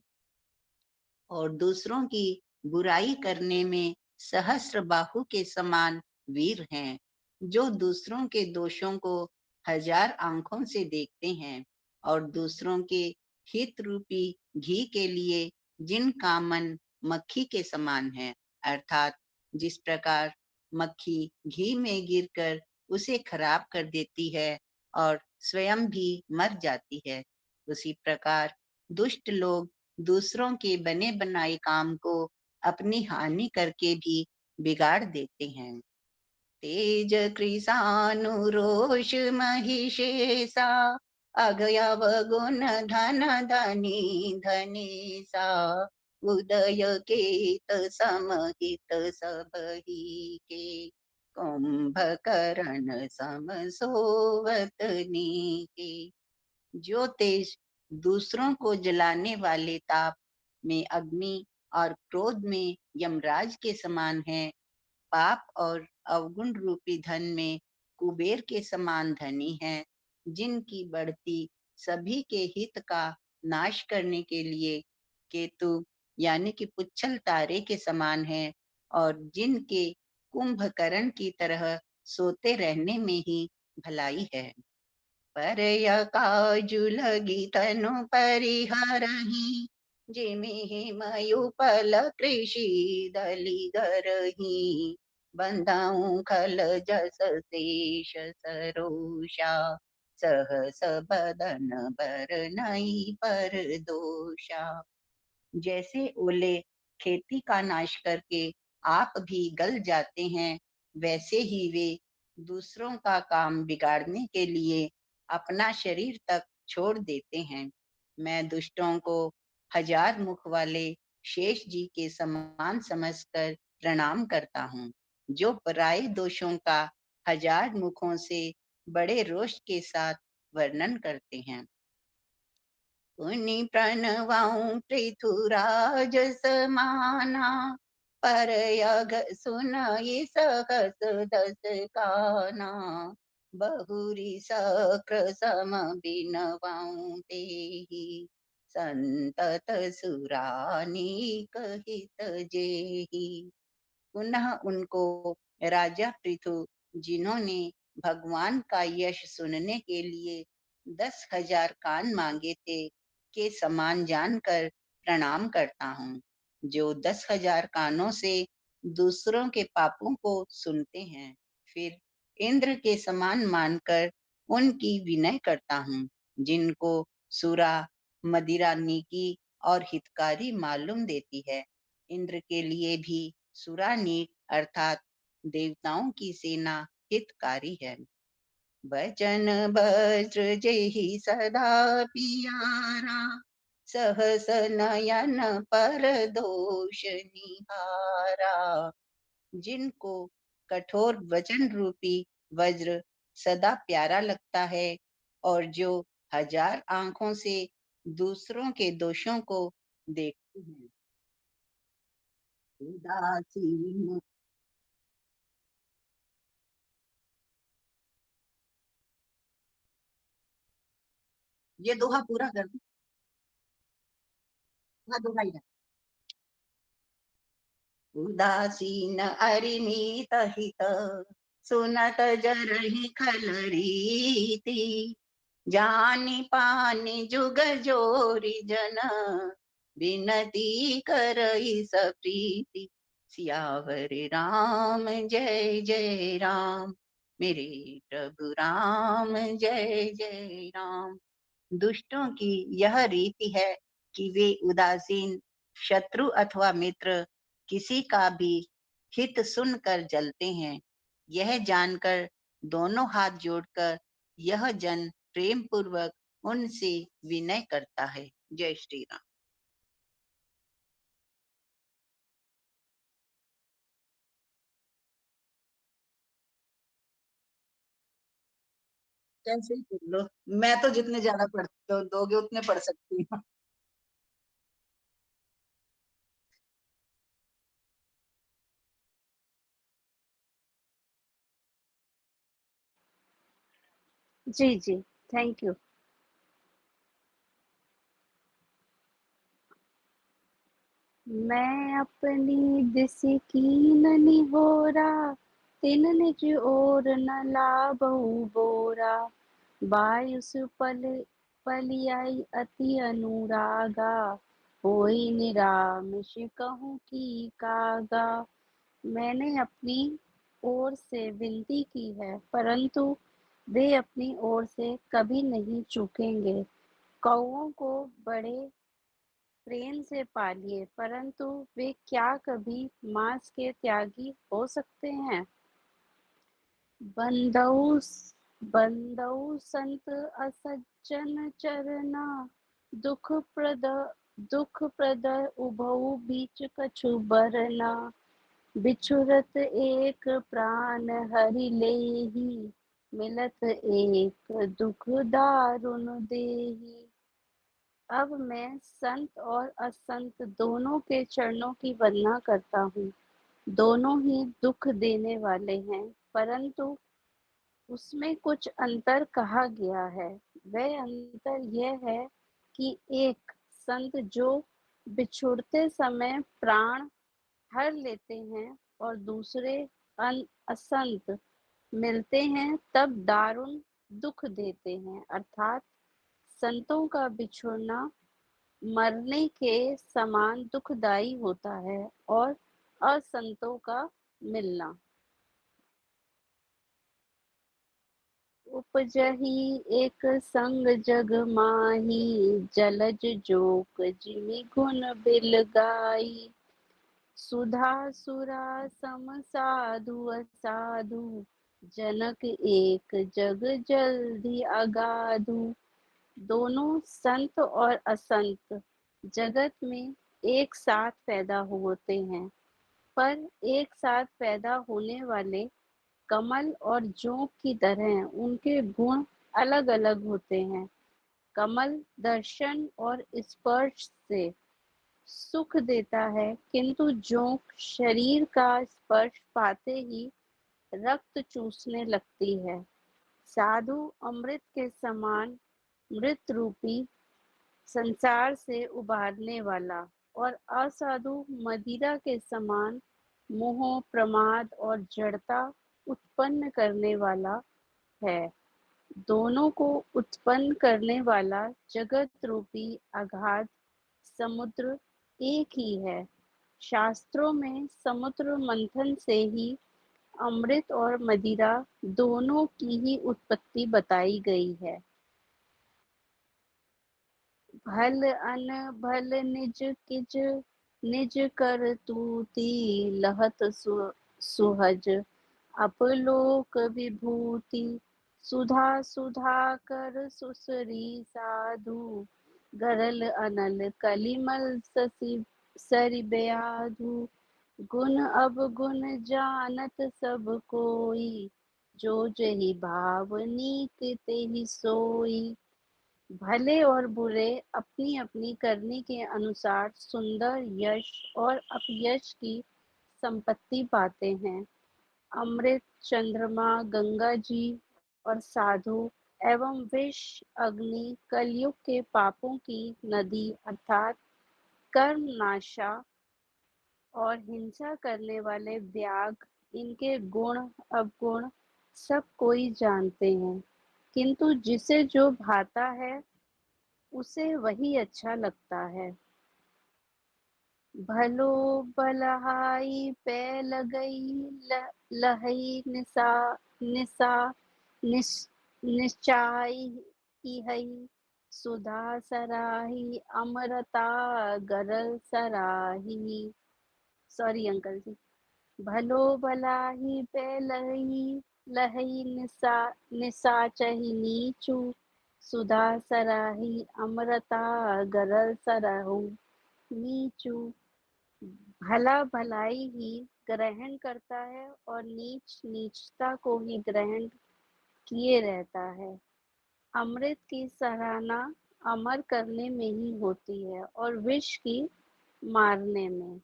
और दूसरों की बुराई करने में सहस्र बाहु के समान वीर हैं, जो दूसरों के दोषों को हजार आंखों से देखते हैं और दूसरों के हित रूपी घी के लिए जिनका मन मक्खी के समान है, अर्थात जिस प्रकार मक्खी घी में गिरकर उसे खराब कर देती है और स्वयं भी मर जाती है, उसी प्रकार दुष्ट लोग दूसरों के बने बनाए काम को अपनी हानि करके भी बिगाड़ देते हैं। तेज कृषानुरोष महिषेशा, अगयव गुण धन धनी धनेसा। उदय केत समहित सबही के, कुंभकर्ण सम सोवत नीके। जो तेज दूसरों को जलाने वाले ताप में अग्नि और क्रोध में यमराज के समान है, पाप और अवगुण रूपी धन में कुबेर के समान धनी है, जिनकी बढ़ती सभी के हित का नाश करने के लिए केतु यानी कि पुच्छल तारे के समान है, और जिनके कुंभकर्ण की तरह सोते रहने में ही भलाई है। पर काजु लगी तनु परिहरही, जिमिहि मयुपल कृषि दली गरही। बंधाऊ खल जस शेष सरोषा, सहस बदन बर नई पर दोषा। जैसे ओले खेती का नाश करके आप भी गल जाते हैं, वैसे ही वे दूसरों का काम बिगाड़ने के लिए अपना शरीर तक छोड़ देते हैं। मैं दुष्टों को हजार मुख वाले शेष जी के समान समझकर प्रणाम करता हूँ, जो पराये दोषों का हजार मुखों से बड़े रोष के साथ वर्णन करते हैं। पुनि प्रणवाऊं पृथुराज समाना, पर यग सुनहि सहस दस काना। बहुरी सक्र सम बिनवाऊं तेहि, संतत सुरानीक हित जेहि। पुनः उनको राजा पृथु, जिन्होंने भगवान का यश सुनने के लिए 10,000 कान मांगे थे, के समान जानकर प्रणाम करता हूँ, जो 10,000 कानों से दूसरों के पापों को सुनते हैं। फिर इंद्र के समान मानकर उनकी विनय करता हूँ, जिनको सुरा मदिरा नीकी और हितकारी मालूम देती है। इंद्र के लिए भी सुरानीक अर्थात देवताओं की सेना हितकारी है। वचन वज्र जेहि सदा पियारा, सहस नयन पर दोष निहारा। जिनको कठोर वचन रूपी वज्र सदा प्यारा लगता है और जो 1000 आंखों से दूसरों के दोषों को देखते हैं। उदासीन ये दोहा पूरा कर दो। हाँ, दोहा ही है। उदासीन अरिनीत हित सुनत जरहि खलरीति। जानी पानी जुग जोरी जन विनती करई सप्रीति। सियावर राम जय जय राम, मेरे प्रभु राम जय जय राम। दुष्टों की यह रीति है कि वे उदासीन, शत्रु अथवा मित्र किसी का भी हित सुनकर जलते हैं। यह जानकर दोनों हाथ जोड़कर यह जन प्रेम पूर्वक उनसे विनय करता है। जय श्री राम। कैसे ही पढ़ लो, मैं तो जितने ज्यादा पढ़ दोगे उतने पढ़ सकती हूँ। जी जी, थैंक यू। मैं अपनी दिस कीन निहोरा, तिन निज और न लाबहु बोरा। बायुस पलियाई अति अनुरागा, होई निरामिष कहूँ की कागा। मैंने अपनी ओर से विनती की है, परंतु वे अपनी ओर से कभी नहीं चूकेंगे। कौओं को बड़े प्रेम से पालिए, परंतु वे क्या कभी मांस के त्यागी हो सकते हैं। बंदौ बंदौ संत असज्जन चरना, दुख प्रद उभौ बीच कछु बरना। बिछुरत एक प्राण हरि लेहि, मिलत एक दुख दारुण देहि। अब मैं संत और असंत दोनों के चरणों की वंदना करता हूँ। दोनों ही दुख देने वाले हैं, परंतु उसमें कुछ अंतर कहा गया है। वह अंतर यह है कि एक संत जो बिछुड़ते समय प्राण हर लेते हैं और दूसरे असंत मिलते हैं तब दारुण दुख देते हैं। अर्थात संतों का बिछुड़ना मरने के समान दुखदायी होता है और असंतों का मिलना। उपजहि एक संग जग माही, जलज जोक जिमि गुण बिल गाई। सुधा सुरा सम साधु असाधु, जनक एक जग जल्दी अगाधु। दोनों संत और असंत जगत में एक साथ पैदा होते हैं, पर एक साथ पैदा होने वाले कमल और जोंक की तरह उनके गुण अलग अलग होते हैं। कमल दर्शन और स्पर्श से सुख देता है, किंतु जोंक शरीर का स्पर्श पाते ही रक्त चूसने लगती है। साधु अमृत के समान मृत रूपी संसार से उबारने वाला और असाधु मदिरा के समान मोह, प्रमाद और जड़ता उत्पन्न करने वाला है। दोनों को उत्पन्न करने वाला जगत रूपी अगाध समुद्र एक ही है। शास्त्रों में समुद्र मंथन से ही अमृत और मदिरा दोनों की ही उत्पत्ति बताई गई है। भल अन भल निज किज, निज कर तूती लहत सुहज, अपलोक विभूति। सुधा सुधा कर सुसरी साधु, गरल अनल कलिमल सरि बयाधु, गुण अवगुण जानत सब कोई, जो जही भाव नीक तेहि सोई। भले और बुरे अपनी अपनी करनी के अनुसार सुंदर यश और अपयश की संपत्ति पाते हैं। अमृत, चंद्रमा, गंगा जी और साधु एवं विष, अग्नि, कलयुग के पापों की नदी अर्थात कर्म नाशा और हिंसा करने वाले व्याघ्र, इनके गुण अवगुण सब कोई जानते हैं, किंतु जिसे जो भाता है उसे वही अच्छा लगता है। भलो बलहाई पै लगई लहई निसा निसा निश्चाई इहई, सुधा सराही अमरता गरल सराही। सॉरी अंकल जी। भलो भलाही पे लहई निसाचहि नीचू, सुधा सराही अमरता गरल सरहु नीचू। भला भलाई ही ग्रहण करता है और नीच नीचता को ही ग्रहण किए रहता है। अमृत की सराहना अमर करने में ही होती है और विष की मारने में।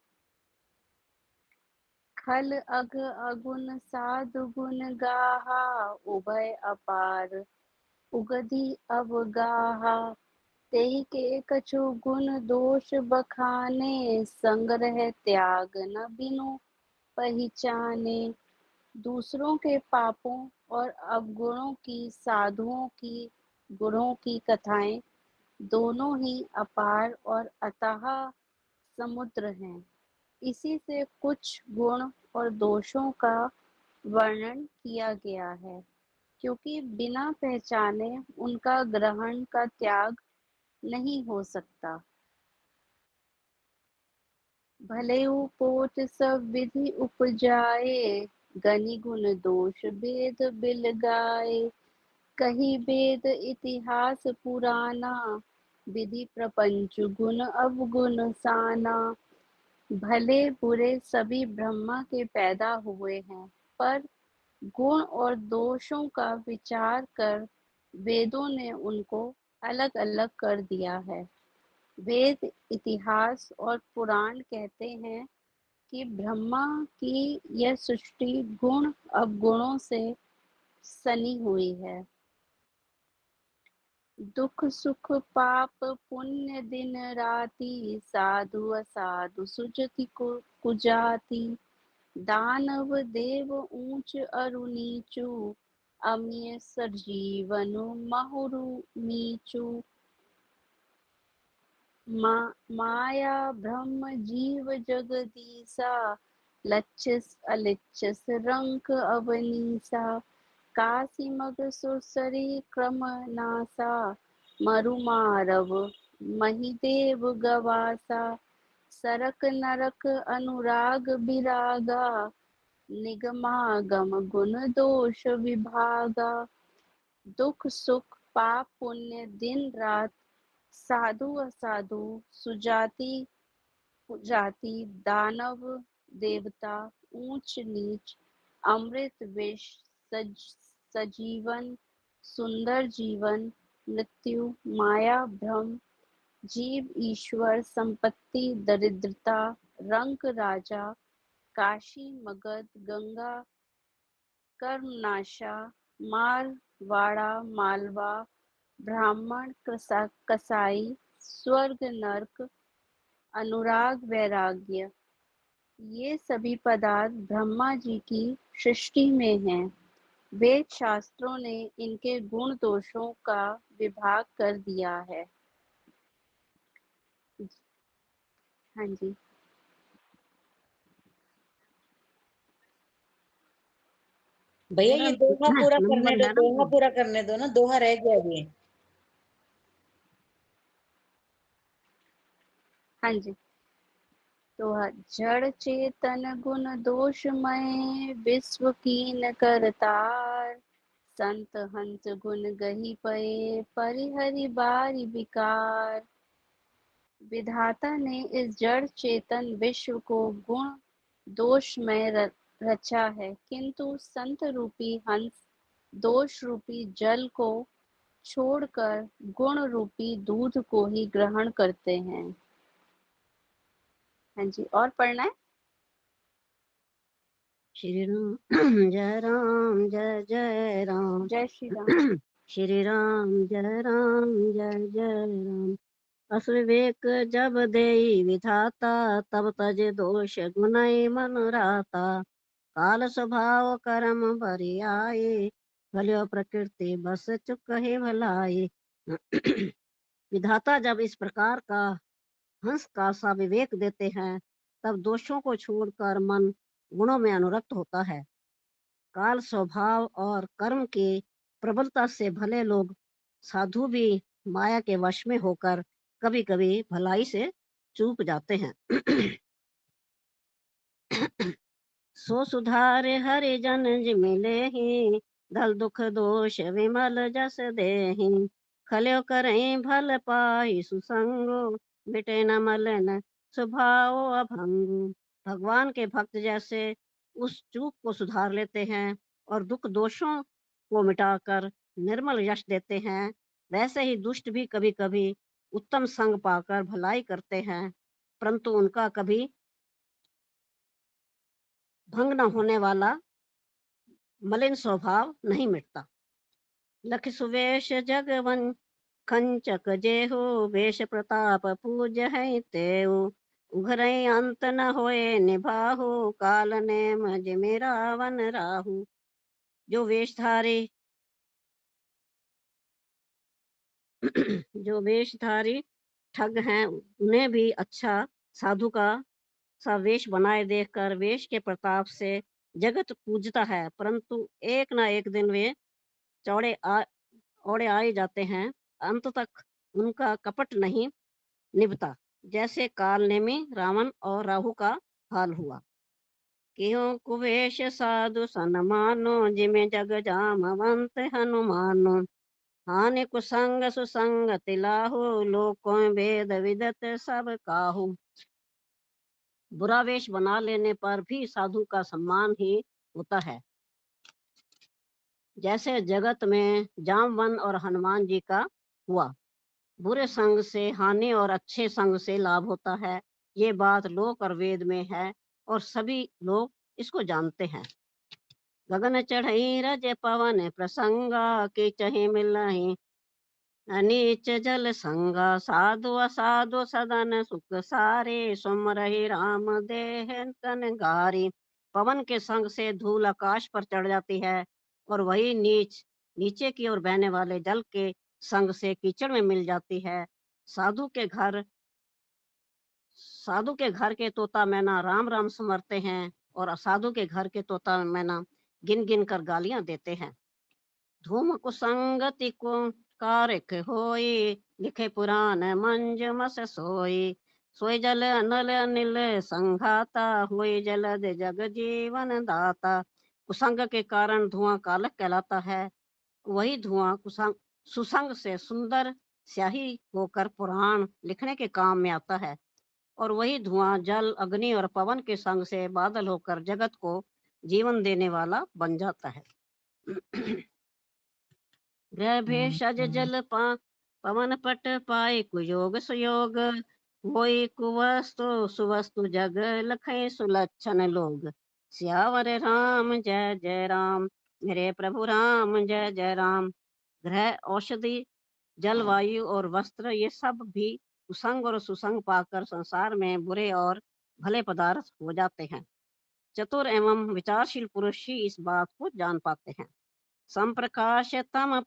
खल अघ अगुन साधु गुण गाहा, उभय अपार उगधि अवगाहा, तेहि के कछु गुण दोष बखाने, संग्रह त्याग न बिनु पहचाने। दूसरों के पापों और अवगुणों की, साधुओं की गुणों की कथाएं दोनों ही अपार और अथाह समुद्र हैं। इसी से कुछ गुण और दोषों का वर्णन किया गया है, क्योंकि बिना पहचाने उनका ग्रहण का त्याग नहीं हो सकता। भले पोत सब विधि उपजाए, गनि गुण दोष भेद बिल गाए। कही वेद इतिहास पुराना, विधि प्रपंच गुण अवगुण साना। भले बुरे सभी ब्रह्मा के पैदा हुए हैं, पर गुण और दोषों का विचार कर वेदों ने उनको अलग अलग कर दिया है। वेद, इतिहास और पुराण कहते हैं कि ब्रह्मा की यह सृष्टि गुण अवगुणों से सनी हुई है। दुख सुख पाप पुण्य दिन राति, साधु असाधु सुजति कुजाति। दानव देव ऊंच अरु नीचू, अमीय सजीवनु महुरु नीचू। माया ब्रह्म जीव जगदीसा, लच्छस अलिच्छस रंक अवनीसा। काशी मग सुरसरी क्रम नासा, मरु मारव महिदेव गवासा। सरक नरक अनुराग विरागा, निगमागम गुण दोष विभागा। दुख सुख पाप पुण्य दिन रात, साधु असाधु सुजाति जाति, दानव देवता ऊंच नीच, अमृत विष, सजीवन सुंदर जीवन, मृत्यु माया भ्रम, जीव ईश्वर, संपत्ति दरिद्रता, रंक राजा, काशी मगध गंगा, कर्मनाशा, मारवाड़ा मालवा, ब्राह्मण कसाई, स्वर्ग नरक, अनुराग वैराग्य, ये सभी पदार्थ ब्रह्मा जी की सृष्टि में हैं। वेद शास्त्रों ने इनके गुण दोषों का विभाग कर दिया है। हाँ जी। भैया ये दोहा पूरा करने दो, नंबर दोहा पूरा करने दो ना, दोहा रह गया अभी। हाँ जी। तो जड़ चेतन गुण दोषमय, विश्व कीन करतार। संत हंस गुण गही पए, परिहरि बारी विकार। विधाता ने इस जड़ चेतन विश्व को गुण दोषमय रचा है, किंतु संत रूपी हंस दोष रूपी जल को छोड़कर गुण रूपी दूध को ही ग्रहण करते हैं। हाँ जी, और पढ़ना है। श्री राम जय राम जय जय राम जय श्री राम। श्री राम जय राम जय जय राम। असविवेक जब देई विधाता, तब तज दोष गुनई मन राता। काल स्वभाव कर्म बरियाए, भल्यो प्रकृति बस चुक है भलाई। विधाता जब इस प्रकार का हंस का सा विवेक देते हैं, तब दोषों को छोड़कर मन गुणों में अनुरक्त होता है। काल स्वभाव और कर्म की प्रबलता से भले लोग साधु भी माया के वश में होकर कभी कभी भलाई से चूक जाते हैं। सो सुधारे हरि जन मिले ही, दल दुख दोष विमल जस देहि। खल्यो करें भल पाई सुसंगो, मिटे न मलन स्वभाव अभंगु। भगवान के भक्त जैसे उस चूक को सुधार लेते हैं और दुख दोषों को मिटाकर निर्मल यश देते हैं, वैसे ही दुष्ट भी कभी कभी उत्तम संग पाकर भलाई करते हैं, परंतु उनका कभी भंग न होने वाला मलिन स्वभाव नहीं मिटता। लख सुवेश जगवन खंचक जेहु, वेश प्रताप पूज है तेऊ। उघरई अंत न होए निभाहु, काल नेम जिमि रावण राहु। जो वेशधारी ठग हैं, उन्हें भी अच्छा साधु का सा वेश बनाए देखकर वेश के प्रताप से जगत पूजता है, परंतु एक ना एक दिन वे ओढ़े आए जाते हैं। अंत तक उनका कपट नहीं निभता, जैसे काल नेमी रावण और राहु का हाल हुआ। क्यों कुवेश साधु सन्मानो, जिमे जग जामवंत हनुमानो। हानि कुसंग सुसंग तिलाहु, लोकों भेद विदत सब काहू। बुरा वेश बना लेने पर भी साधु का सम्मान ही होता है, जैसे जगत में जामवन और हनुमान जी का हुआ। बुरे संग से हानि और अच्छे संग से लाभ होता है, ये बात लोक और वेद में है और सभी लोग इसको जानते हैं। गगन चढ़ई रज पवन प्रसंगा, के चहे मिलहि नीच जल संगा। साधु असाधु सदन सुख सारे, सुमरहि राम देह तन गारी। पवन के संग से धूल आकाश पर चढ़ जाती है और वही नीचे की ओर बहने वाले जल के संग से कीचड़ में मिल जाती है। साधु के घर के तोता मैना राम राम सिमरते हैं और असाधु के घर के तोता मैना गिन गिन कर गालियां देते हैं। धूम कुसंगति को कारक होई, लिखे पुराण मंज मस सोई। सोई जल अनल अनिल संघाता, हुई जलद जग जीवन दाता। कुसंग के कारण धुआं कालक कहलाता है, वही धुआं सुसंग से सुंदर स्याही होकर पुराण लिखने के काम में आता है, और वही धुआं जल अग्नि और पवन के संग से बादल होकर जगत को जीवन देने वाला बन जाता है। ग्रह भेषज जल पवन पट पाए, कुयोग सुयोग होई कुवस्तु सुवस्तु जग लखै सुलक्षण लोग। सियावर राम जय जय राम, मेरे प्रभु राम जय जय राम। ग्रह औषधि जलवायु और वस्त्र ये सब भी कुसंग और सुसंग पाकर संसार में बुरे और भले पदार्थ हो जाते हैं। चतुर एवं विचारशील पुरुष ही इस बात को जान पाते हैं। संप्रकाशतम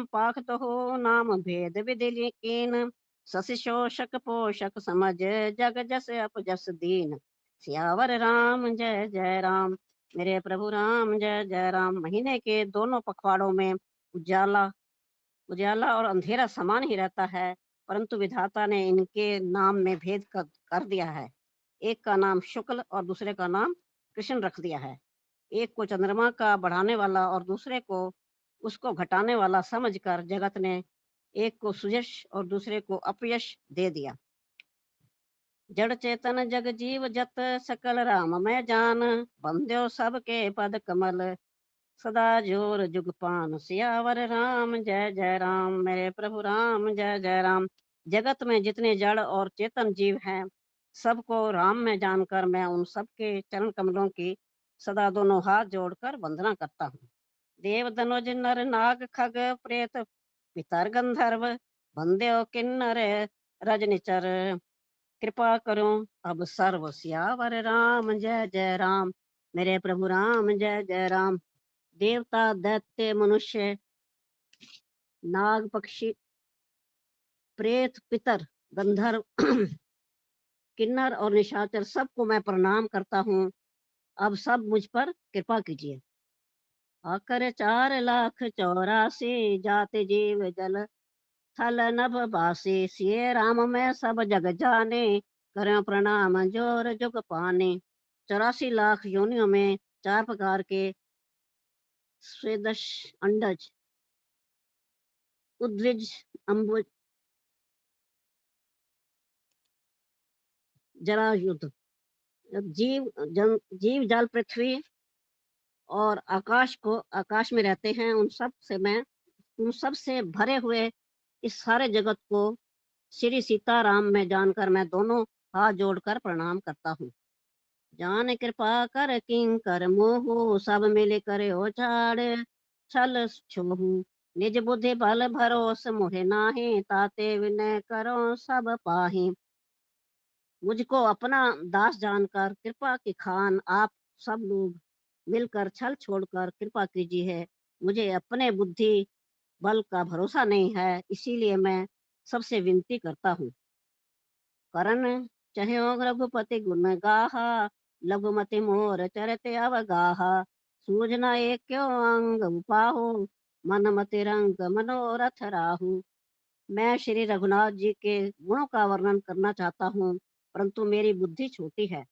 पाखतो नाम भेद विदिलीन। शशि शोषक पोषक समझ जग जस अपजस दीन। सियावर राम जय जय राम, मेरे प्रभु राम जय जय राम। महीने के दोनों पखवाड़ों में उजाला और अंधेरा समान ही रहता है, परंतु विधाता ने इनके नाम में भेद कर दिया है। एक का नाम शुक्ल और दूसरे का नाम कृष्ण रख दिया है। एक को चंद्रमा का बढ़ाने वाला और दूसरे को उसको घटाने वाला समझकर जगत ने एक को सुयश और दूसरे को अपयश दे दिया। जड़ चेतन जग जीव जत सकल राम मैं जान, बंध्यो सबके पद कमल सदा जोर जुग पान। सियावर राम जय जय राम, मेरे प्रभु राम जय जय राम। जगत में जितने जड़ और चेतन जीव हैं, सबको राम में जानकर मैं उन सबके चरण कमलों की सदा दोनों हाथ जोड़कर वंदना करता हूँ। देव धनुज नर नाग खग प्रेत पितर गंधर्व, बंध्यो किन्नर रजनिचर, कृपा करो अब सर्व। सियावर राम जय जय राम, मेरे प्रभु राम जय जय राम। देवता दैत्य मनुष्य नाग पक्षी प्रेत पितर गंधर्व किन्नर और निशाचर सबको मैं प्रणाम करता हूँ। अब सब मुझ पर कृपा कीजिए। आकर 4,84,000 जाति जीव जल थल नभ बासी, सिए राम मैं सब जग जाने, करें प्रणाम जोर जुग पाने। 84 लाख योनियों में 4 प्रकार के स्वेदश अंडज उद्विज अम्बुज जरा युद्ध जीव जल पृथ्वी और आकाश में रहते हैं, उन सब से भरे हुए इस सारे जगत को श्री सीताराम में जानकर मैं दोनों हाथ जोड़कर प्रणाम करता हूँ। जान कृपा कर किंकर मोहु, सब मिल करे उजाड़ छल छोहु। निज बुद्धि बल भरोस मोहे नाहि, ताते विनय करो सब पाहि। मुझको अपना दास जानकर कृपा की खान आप सब लोग मिलकर छल छोड़कर कृपा कीजिए। मुझे अपने बुद्धि बल का भरोसा नहीं है, इसीलिए मैं सबसे विनती करता हूँ। करण चह्यो रघुपति गुण गाहा, लघुमति मोर चरते अवगाहा। सूझना एक क्यों अंग उपाहु, मन मति रंग मनोरथ राहु। मैं श्री रघुनाथ जी के गुणों का वर्णन करना चाहता हूँ, परंतु मेरी बुद्धि छोटी है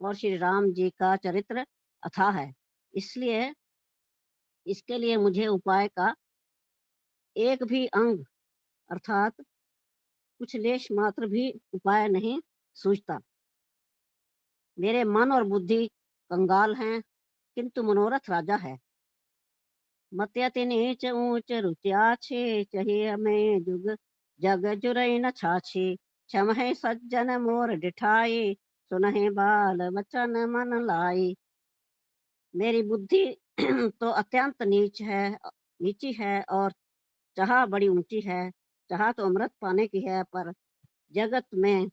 और श्री राम जी का चरित्र अथाह है, इसलिए इसके लिए मुझे उपाय का एक भी अंग अर्थात कुछ लेश मात्र भी उपाय नहीं सूझता। मेरे मन और बुद्धि कंगाल हैं, किंतु मनोरथ राजा है। मत्यति नीच ऊंच रुचिया छे, चाहिए हमें जुग जग जुरई न छाछी। क्षमहे सज्जन मोर डिठाई, सुनहि बाल वचन मन लाई। मेरी बुद्धि तो अत्यंत नीची है और चाह बड़ी ऊंची है। चाह तो अमृत पाने की है, पर जगत में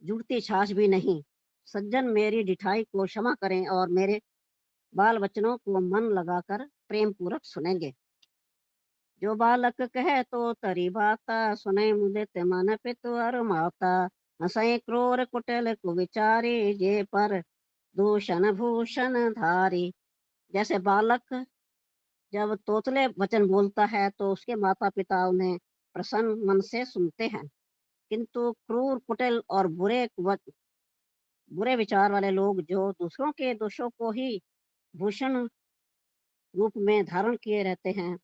जुड़ती छाछ भी नहीं। सज्जन मेरी डिठाई को क्षमा करें और मेरे बाल वचनों को मन लगाकर प्रेम पूर्वक सुनेंगे। जो बालक कहे तो तरी बाता, सुने मुदित मन पितु और माता। हंसई क्रूर कुटिल कुविचारी, जे पर दूषण भूषण धारी। जैसे बालक जब तोतले वचन बोलता है तो उसके माता पिता उन्हें प्रसन्न मन से सुनते हैं, किंतु क्रूर कुटिल और बुरे विचार वाले लोग जो दूसरों के दोषों को ही भूषण रूप में धारण किए रहते हैं,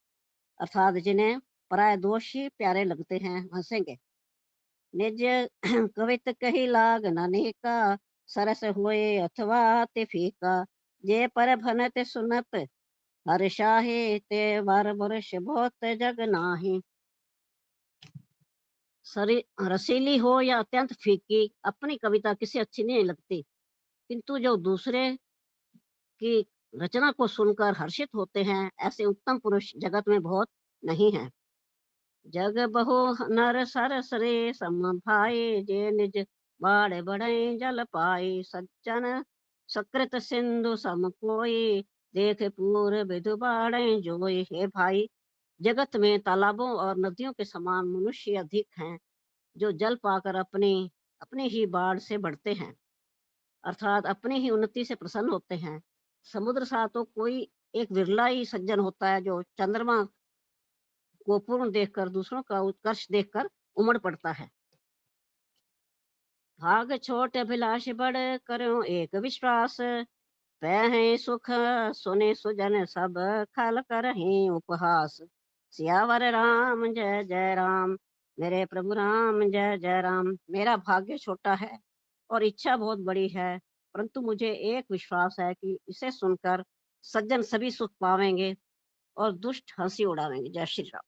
अर्थात जिन्हें पराये दोष ही प्यारे लगते हैं, हंसेंगे। निज कवित कही लाग ननेका, सरस होए अथवा अति फीका। जे पर भनत सुनत हर्षाहे, ते वर वर्ष बहुत जग नाही। रसीली हो या अत्यंत फीकी, अपनी कविता किसी अच्छी नहीं लगती, किंतु जो दूसरे की रचना को सुनकर हर्षित होते हैं, ऐसे उत्तम पुरुष जगत में बहुत नहीं है। जग बहु नर सरस रे सम भाई, जे निज बाढ़ बढ़ई जल पाई। सज्जन सकृत सिंधु सम कोई, देख पूर विधु बाढ़ जोई। हे भाई, जगत में तालाबों और नदियों के समान मनुष्य अधिक हैं, जो जल पाकर अपनी ही बाढ़ से बढ़ते हैं, अर्थात अपनी ही उन्नति से प्रसन्न होते हैं। समुद्र सा तो कोई एक विरला ही सज्जन होता है, जो चंद्रमा को पूर्ण देखकर दूसरों का उत्कर्ष देखकर उमड़ पड़ता है। भाग छोट अभिलाष बड़, करो एक विश्वास। पै है सुख सुने सुजन सब, खल कर उपहास। सियावर राम जय जय राम, मेरे प्रभु राम जय जय राम। मेरा भाग्य छोटा है और इच्छा बहुत बड़ी है, परंतु मुझे एक विश्वास है कि इसे सुनकर सज्जन सभी सुख पावेंगे और दुष्ट हंसी उड़ावेंगे। जय श्री राम।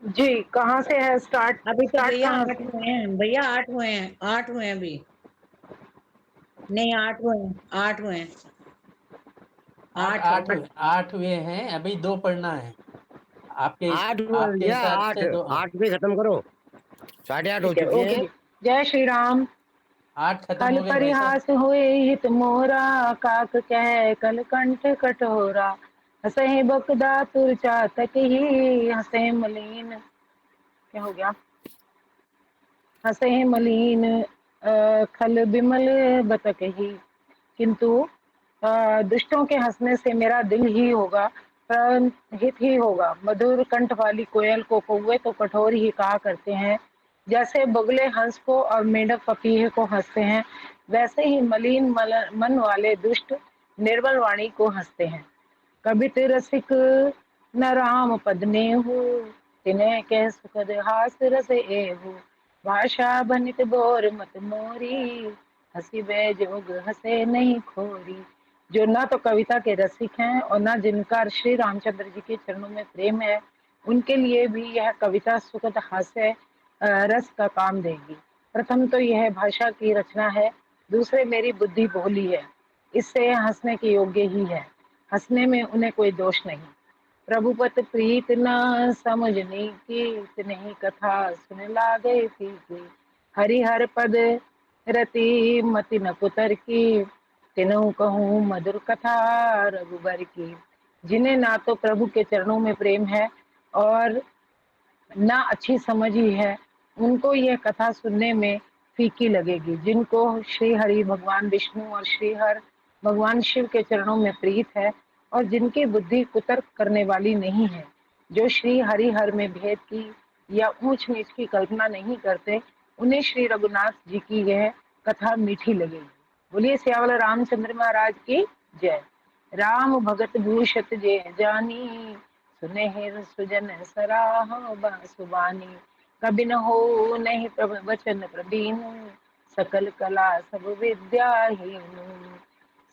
जी कहाँ से है स्टार्ट? अभी तो स्टार्ट भैया कहाँ 8 हुए हैं, भैया 8 हुए हैं, 8 हुए हैं अभी। नहीं 8 हुए हैं, 8 हुए हैं, अब 8 8 हुए हैं, अभी 2 पढ़ना है। आपके 8 हुआ आपके भैया, हिसाब 8 से 2 8 पे खत्म करो। 8:30 हो ठीक है, चुके ओके हैं। जी। जय श्री राम। 8 खत्म कल हो गए भाई साहब। परिहास हुए हित मोरा, काक कह कल कंठ कठोरा। हंसे बकदा तुर चातक ही, हंसे मलिन, क्या हो गया? हंसे मलिन खल बिमल बतक ही। किंतु दुष्टों के हंसने से मेरा दिल ही होगा, हित ही होगा। मधुर कंठ वाली कोयल को कौवे तो कठोर ही कहा करते हैं, जैसे बगुले हंस को और मेंढक पपीहे को हंसते हैं, वैसे ही मलिन मन वाले दुष्ट निर्बल वाणी को हंसते हैं। कबित रसिक न राम पद नेहु, तिन्ह कह सुखद हास रस एहु। भाषा बनित बोर मत मोरी, हंसी बे जोग हंसे नहीं खोरी। जो ना तो कविता के रसिक हैं और ना जिनका श्री रामचंद्र जी के चरणों में प्रेम है, उनके लिए भी यह कविता सुखद हास्य रस का काम देगी। प्रथम तो यह भाषा की रचना है, दूसरे मेरी बुद्धि भोली है, इससे हंसने के योग्य ही है। हंसने में उन्हें कोई दोष नहीं। प्रभुपत प्रीत न समझनी की, नहीं कथा सुन लागे फीकी। हरिहर पद रति मति न कुतर की, तिनहु कहूँ मधुर कथा रघुबर की। जिन्हें ना तो प्रभु के चरणों में प्रेम है और ना अच्छी समझ ही है, उनको यह कथा सुनने में फीकी लगेगी। जिनको श्री हरि भगवान विष्णु और श्री हर भगवान शिव के चरणों में प्रीत है और जिनकी बुद्धि कुतर्क करने वाली नहीं है, जो श्री हरि हर में भेद की या ऊंच नीच की कल्पना नहीं करते, उन्हें श्री रघुनाथ जी की यह कथा मीठी लगेगी। बोलिए सियावल रामचंद्र महाराज की जय। राम भगत भूषत जय जानी, सुनेहिर सुजन सराह सुबानी। कबि न हो नहीं प्रभ वचन प्रवीण, सकल कला सब विद्या हीन।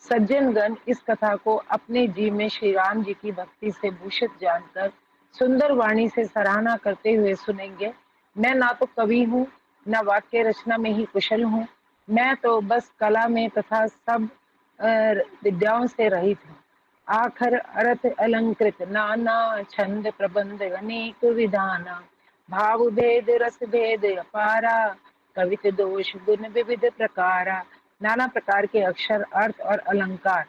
सज्जन गण इस कथा को अपने जी में श्री राम जी की भक्ति से भूषित जानकर सुंदर वाणी से सराहना करते हुए सुनेंगे। मैं ना तो कवि हूँ, न वाक्य रचना में ही कुशल हूँ, मैं तो बस कला में तथा सब विद्याओं से रहित हूँ। आखर अर्थ अलंकृत नाना, छंद प्रबंध अनेक विधाना। भाव भेद रस भेद अपारा, कवित दोष गुण विविध प्रकारा। नाना प्रकार के अक्षर, अर्थ और अलंकार,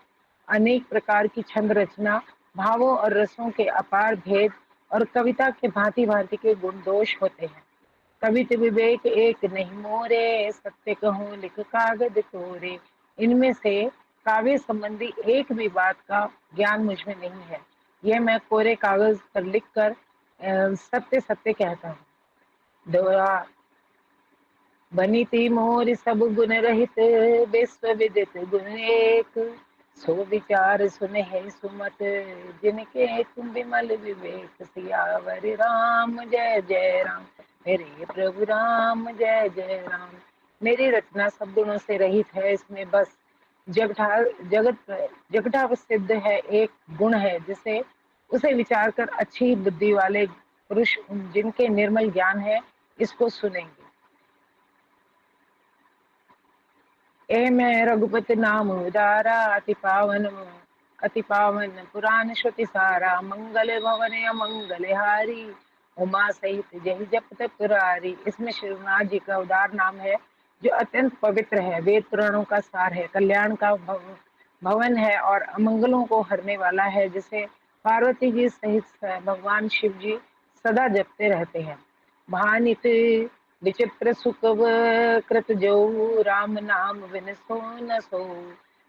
अनेक प्रकार की छंद रचना, भावों और रसों के अपार भेद और कविता के भांति भांति के गुण दोष होते हैं। कवित विवेक एक नहीं मोरे, सत्य कहूँ लिख कागज तोरे। इनमें से काव्य संबंधी एक भी बात का ज्ञान मुझ में नहीं है, यह मैं कोरे कागज पर लिखकर सत्य सत्य कहता हूँ। दोहा बनीति मोर सब गुण रहित, विश्व विदित गुण एक। सो विचार सुने है सुमत, जिनके तुम विमल विवेक। सियावर राम जय जय राम, मेरे प्रभु राम जय जय राम। मेरी रचना सब गुणों से रहित है, इसमें बस जगटा सिद्ध है एक गुण है, जिसे उसे विचार कर अच्छी बुद्धि वाले पुरुष जिनके निर्मल ज्ञान है इसको सुनेंगे। ए मैं रघुपति नाम उदारा, अति पावन पुराण श्रुति सारा। मंगल भवन अमंगल हारी, उमा सहित जय जपत पुरारी। इसमें शिवनाथ जी का उदार नाम है जो अत्यंत पवित्र है, वेद पुराणों का सार है, कल्याण का भवन है और अमंगलों को हरने वाला है, जिसे पार्वती जी सहित भगवान शिव जी सदा जपते रहते हैं। भानित विचित्र सुख कृत जो, राम नाम बिन सो न सो।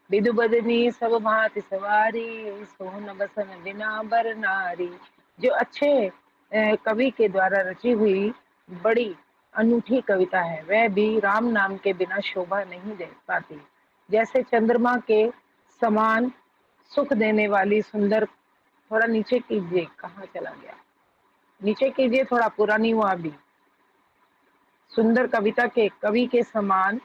विदु बदनी सब भांति सवारी, सोहन बसन बिना बर नारी। जो अच्छे कवि के द्वारा रची हुई बड़ी अनूठी कविता है। वह भी राम नाम के बिना शोभा नहीं दे पाती। जैसे चंद्रमा के समान सुख देने वाली सुंदर, थोड़ा नीचे कीजिए, कहाँ चला गया, नीचे कीजिए थोड़ा, पूरा नहीं हुआ अभी। सुंदर कविता के कवि के समान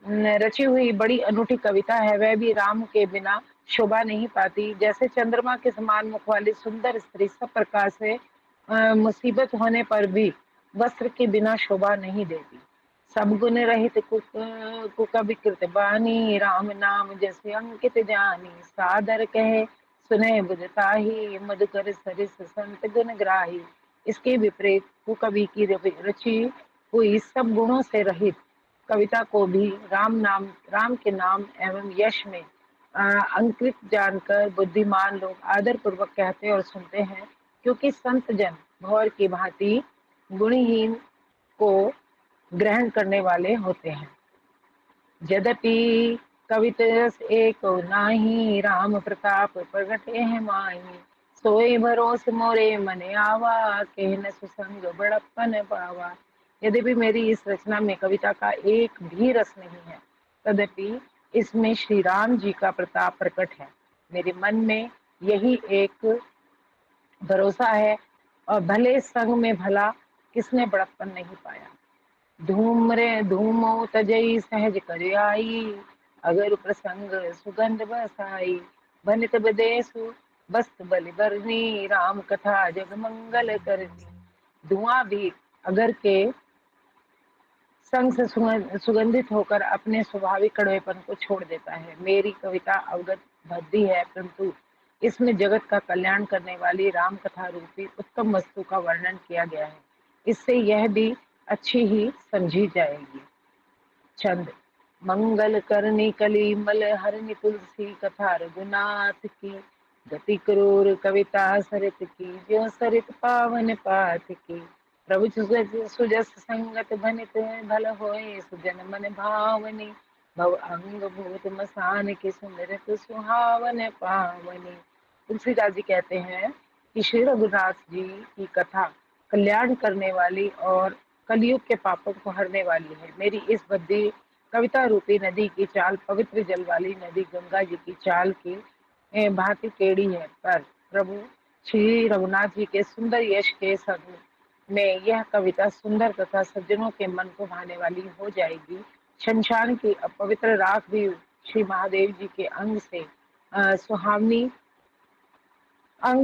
रची हुई बड़ी अनूठी कविता है, वह भी राम के बिना शोभा नहीं पाती। जैसे चंद्रमा के समान मुख वाली सुंदर स्त्री सब प्रकार से मुसीबत होने पर भी वस्त्र के बिना शोभा नहीं देती। सब गुण रहित कुकविकृत बानी, राम नाम जैसे अंकित जानी। सादर कहे सुने बुझताही, मधुकर सरिस संत गुण ग्राही। इसके विपरीत कुकवि की रची हुई सब गुणों से रहित कविता को भी राम के नाम एवं यश में अंकित जानकर बुद्धिमान लोग आदर पूर्वक कहते और सुनते हैं, क्योंकि संत जन भौर की भांति गुणहीन को ग्रहण करने वाले होते हैं। यद्यपि कवित रस एक नाही, राम प्रताप प्रगटे है माही। सोई भरोस मोरे मन आवा, कहन सुसंग बड़प्पन पावा। यद्यपि मेरी इस रचना में कविता का एक भी रस नहीं है, तदपि इसमें श्री राम जी का प्रताप प्रकट है। मेरे मन में यही एक भरोसा है, और भले संग में भला किसने बड़प्पन नहीं पाया। धूमो तजई सहज कर आई, अगर प्रसंग सुगंध बसाई। बनित बदेसु बस्त बलि बरनी, राम कथा जग मंगल करनी। धुआं भी अगर के संग से सुगंधित होकर अपने स्वाभाविक कड़वेपन को छोड़ देता है। मेरी कविता अवगत भद्दी है, परंतु इसमें जगत का कल्याण करने वाली राम कथा रूपी उत्तम वस्तु का वर्णन किया गया है। इससे यह भी अच्छी ही समझी जाएगी। छंद। मंगल करनी कली मल हरनी तुलसी कथा रघुनाथ की। गति क्रूर कविता सरित की, जो सरित पावन पाथ की। प्रभु सुजस संगत भनित भल होए, सुजन मन भावनी। भव अंग भूत मसान के सुंदरत सुहावन पावनी। तुलसीदास जी कहते हैं कि श्री रघुनाथ जी की कथा कल्याण करने वाली और कलयुग के पापों को हरने वाली है। मेरी इस बद्दी कविता रूपी नदी की चाल पवित्र जल वाली नदी गंगा जी की चाल की भांति टेढ़ी है, पर प्रभु श्री रघुनाथ जी के सुंदर यश के संग में यह कविता सुंदर तथा सज्जनों के मन को भाने वाली हो जाएगी। शमशान की अपवित्र राख भी श्री महादेव जी के अंग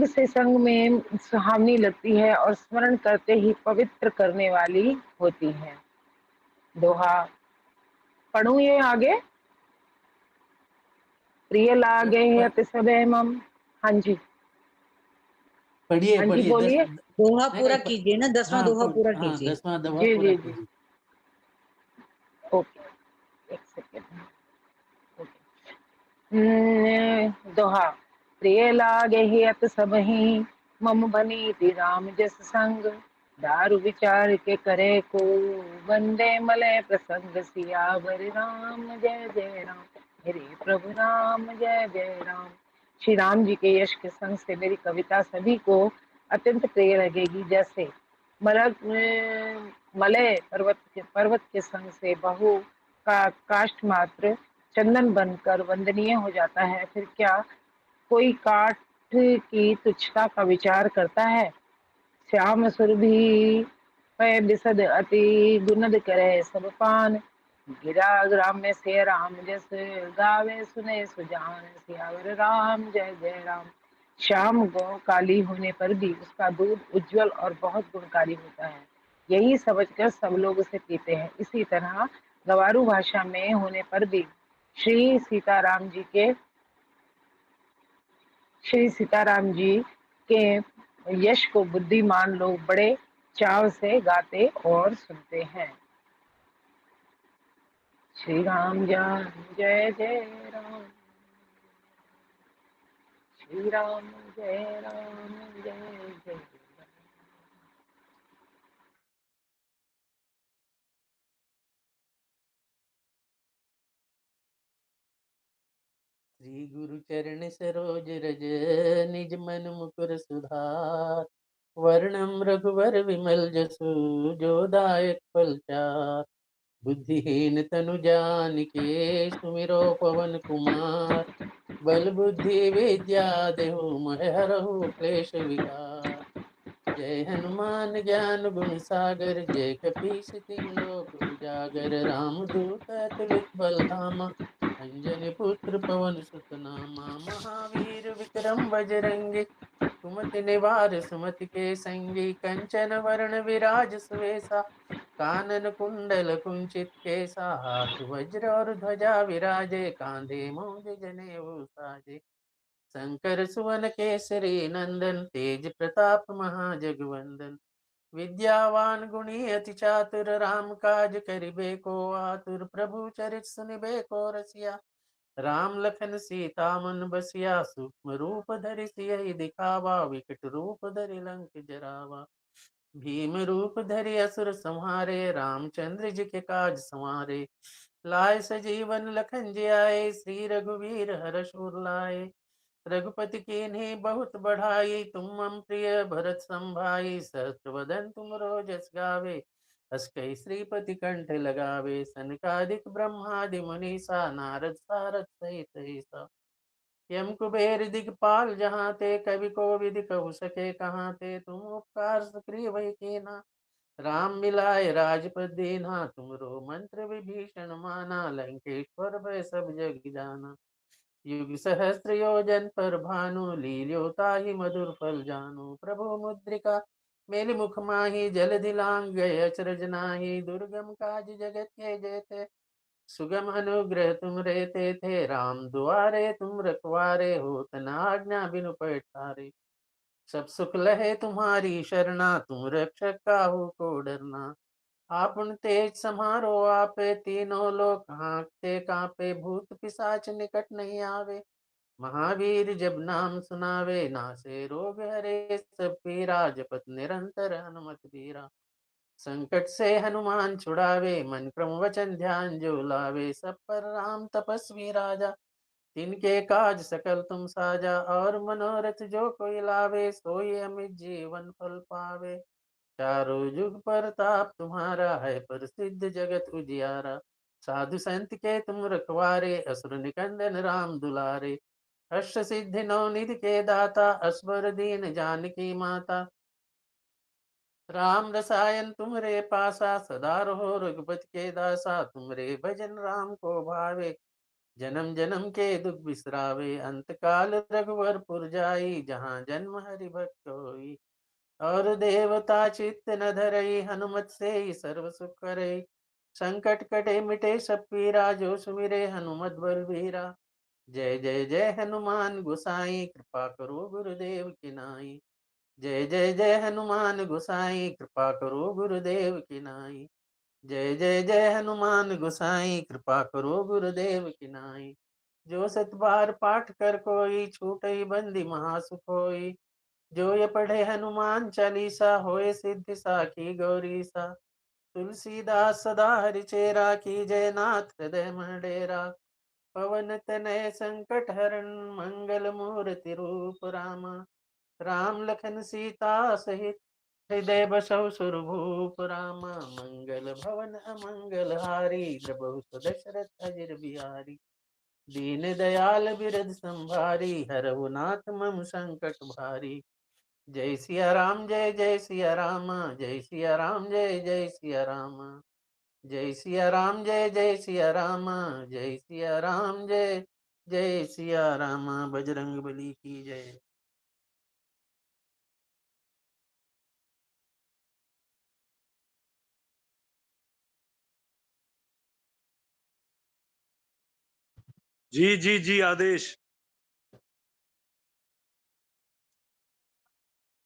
से संग में सुहावनी लगती है और स्मरण करते ही पवित्र करने वाली होती है। दोहा पढ़ू ये आगे। प्रिय लागे है अति सबे मम। हाँ जी, पढ़िए हाँ जी पढ़िए बोलिए। दोहा नहीं, पूरा नहीं, कीजिए ना, 10वां दोहा पूरा हाँ कीजिए। 10वां दोहा जी पूरा जी जी, कीजिए। ओके, एक सेकेंड। दोहा। प्रिय लागे ही अत सबही, मम बनीति राम जस संग। दारु विचार के करे को, वंदे मलय प्रसंग। सियावर राम जय जय राम, मेरे प्रभु राम जय जय राम। श्री राम जी के यश के संग से मेरी कविता सभी को अत्यंत प्रिय लगेगी। जैसे मलय पर्वत के संग से बहु का काष्ठ मात्र चंदन बनकर वंदनीय हो जाता है, फिर क्या कोई काठ की तुच्छता का विचार करता है। श्याम सुरभि पै बिसद अति गुनद करे सब पान। गिरा ग्राम में से राम जस, गावे सुने सुजान। सियावर राम जय जय राम। श्याम गौ काली होने पर भी उसका दूध उज्जवल और बहुत गुणकारी होता है, यही समझकर सब लोग उसे पीते हैं। इसी तरह गवारू भाषा में होने पर भी श्री सीताराम जी के यश को बुद्धिमान लोग बड़े चाव से गाते और सुनते हैं। श्री राम जय जय राम, श्री राम जय जय। श्री गुरु चरण सरोज रज निज मन मुकुर सुधार। वर्णम रघुवर विमल जसु जो दायक फल चार। बुद्धिहीन तनु जानिके सुमिरो पवन कुमार। बल बुद्धि विद्या देहु मोहि हरहु क्लेश विकार। जय हनुमान ज्ञान गुण सागर जय कपीस तिहुँ लोक उजागर। राम दूत अतुलित बल धामा अंजनी पुत्र पवन सुत नामा। महावीर विक्रम बजरंगी कुमति निवार सुमति के संगी। कंचन वरण विराज सुवेसा कानन कुंडल कुंचित केसा। हाथ वज्र और ध्वजा विराजे कांधे मूंज जनेऊ साजे। शंकर सुवन केसरी नंदन तेज प्रताप महाजगवंदन। विद्यावान गुणी अति चातुर राम काज करिबे को आतुर। प्रभु चरित सुनिबे को रसिया राम लखन सीता मन बसिया। सूक्ष्म रूप धरि सियहि दिखावा विकट रूप धरि लंक जरावा। भीम रूप धरि असुर संहारे रामचंद्र जी के काज संवारे। लाए सजीवन लखन जियाए श्री रघुवीर हर्ष उर लाए। रघुपति कीन्ही बहुत बढ़ाई तुम मम प्रिय भरत संभाई। सहस्र वदन तुम रोजस गावे हस कई श्रीपति कंठ लगावे। सनकादिक ब्रह्मादि मुनीसा नारद सारद सहित ईसा। यम कुबेर दिगपाल जहाँ ते कवि को विधि कहु सके कहाँ ते। तुम उपकार सुग्रीव वही कीना राम मिलाए राजपद दीन्हा। तुमरो मंत्र विभीषण माना लंकेश्वर भय सब जग जाना। युग सहस्त्र योजन पर भानु लील्योता ही मधुर फल जानु। प्रभु मुद्रिका मेलि मुख माही जल दिलांग गए अचरज नाही। दुर्गम काज जगत के जेते सुगम अनुग्रह तुम रहते थे। राम दुआरे तुम रखवारे होत न आज्ञा बिनु पैठारे। सब सुख लहे तुम्हारी शरणा तुम रक्षक काहू को डरना। आपन तेज समारो आपे तीनों लोक हाँकते कांपे। भूत पिशाच निकट नहीं आवे महावीर जब नाम सुनावे। नासे रोग हरे सब पीरा जपत निरंतर हनुमत बीरा। संकट से हनुमान छुड़ावे मन क्रम वचन ध्यान जो लावे। सब पर राम तपस्वी राजा तिनके काज सकल तुम साजा। और मनोरथ जो कोई लावे सोई अमित जीवन फल पावे। चारों जुग परताप तुम्हारा है प्रसिद्ध जगत उजियारा। साधु संत के तुम रखवारे असुर निकंदन राम दुलारे। अष्ट सिद्धि नौ निधि के दाता असवर दीन जानकी माता। राम रसायन तुमरे पासा सदा रहो रघुपति के दासा। तुमरे भजन राम को भावे जन्म जन्म के दुख बिसरावे। अंत काल रघुवर पुर जाई जहाँ जन्म हरि भक्त होई। और देवता चित्त न धरई हनुमत से ही सर्व सुख करई। संकट कटे मिटे सब पीरा जो सुमिरे हनुमत बलबीरा। जय जय जय हनुमान गोसाई कृपा करो गुरुदेव की नाई। जय जय जय हनुमान गोसाई कृपा करो गुरुदेव की नाई। जय जय जय हनुमान गोसाई कृपा करो गुरुदेव की नाई। जो सत बार पाठ कर कोई छूटई बंदी महासुख होई। जो ये पढ़े हनुमान चालीसा होए सिद्धि साखी गौरीसा। तुलसीदास सदा हरिचेरा की जयनाथ हृदय मह डेरा। पवन तनय संकट हरण मंगल मूर्ति रूप रामा। राम लखन सीता सहित हृदय बसहु सुरभूप रामा। मंगल भवन अमंगल हारी द्रबहु दशरथ अजिर बिहारी। दीन दयाल बिरद संभारी हरहु नाथ मम संकट भारी। जय सिया राम जय जय सिया राम जय सिया राम जय जय सिया राम। जय सिया राम जय जय सिया राम जय सिया राम जय जय सिया राम। बजरंग बली की जय। जी जी जी आदेश।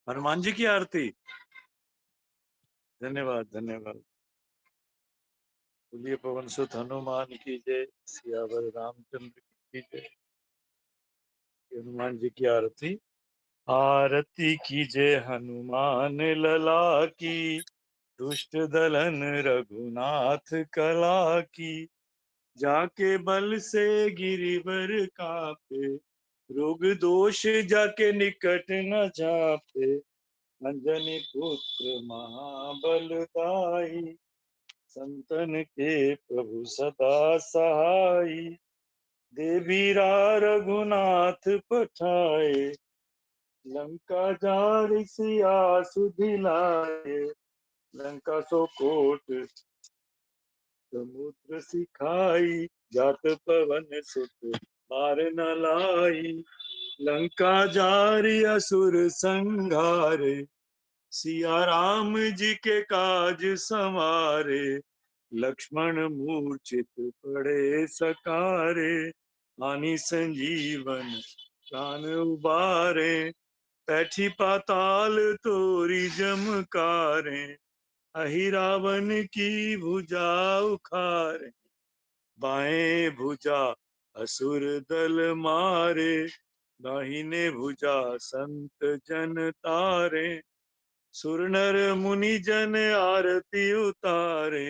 हनुमान जी की आरती। धन्यवाद धन्यवाद। बोलिए पवन सुत हनुमान की जय। सियावर रामचंद्र की जय। हनुमान जी की आरती। आरती कीजय हनुमान लला की दुष्ट दलन रघुनाथ कला की। जाके बल से गिरिवर कापे, रोग दोष जाके निकट न जापे, अंजनी पुत्र महाबलदाई, संतन के प्रभु सदा सहाई, देवीरा रघुनाथ पठाए, लंका जारि सिया सुधिलाए, लंका सो कोट समुद्र सिखाई, जात पवन सुत बार न लाई, लंका जारि असुर संघारे, सिया राम जी के काज संवारे, लक्ष्मण मूर्छित पड़े सकारे, आनी संजीवन प्राण उबारे, बैठी पाताल तोरी जमकारे, अहि रावण की भुजा उखारे, बाएं भुजा असुर दल मारे, दाहिने भुजा संत जन तारे, सुर नर मुनि जन आरती उतारे,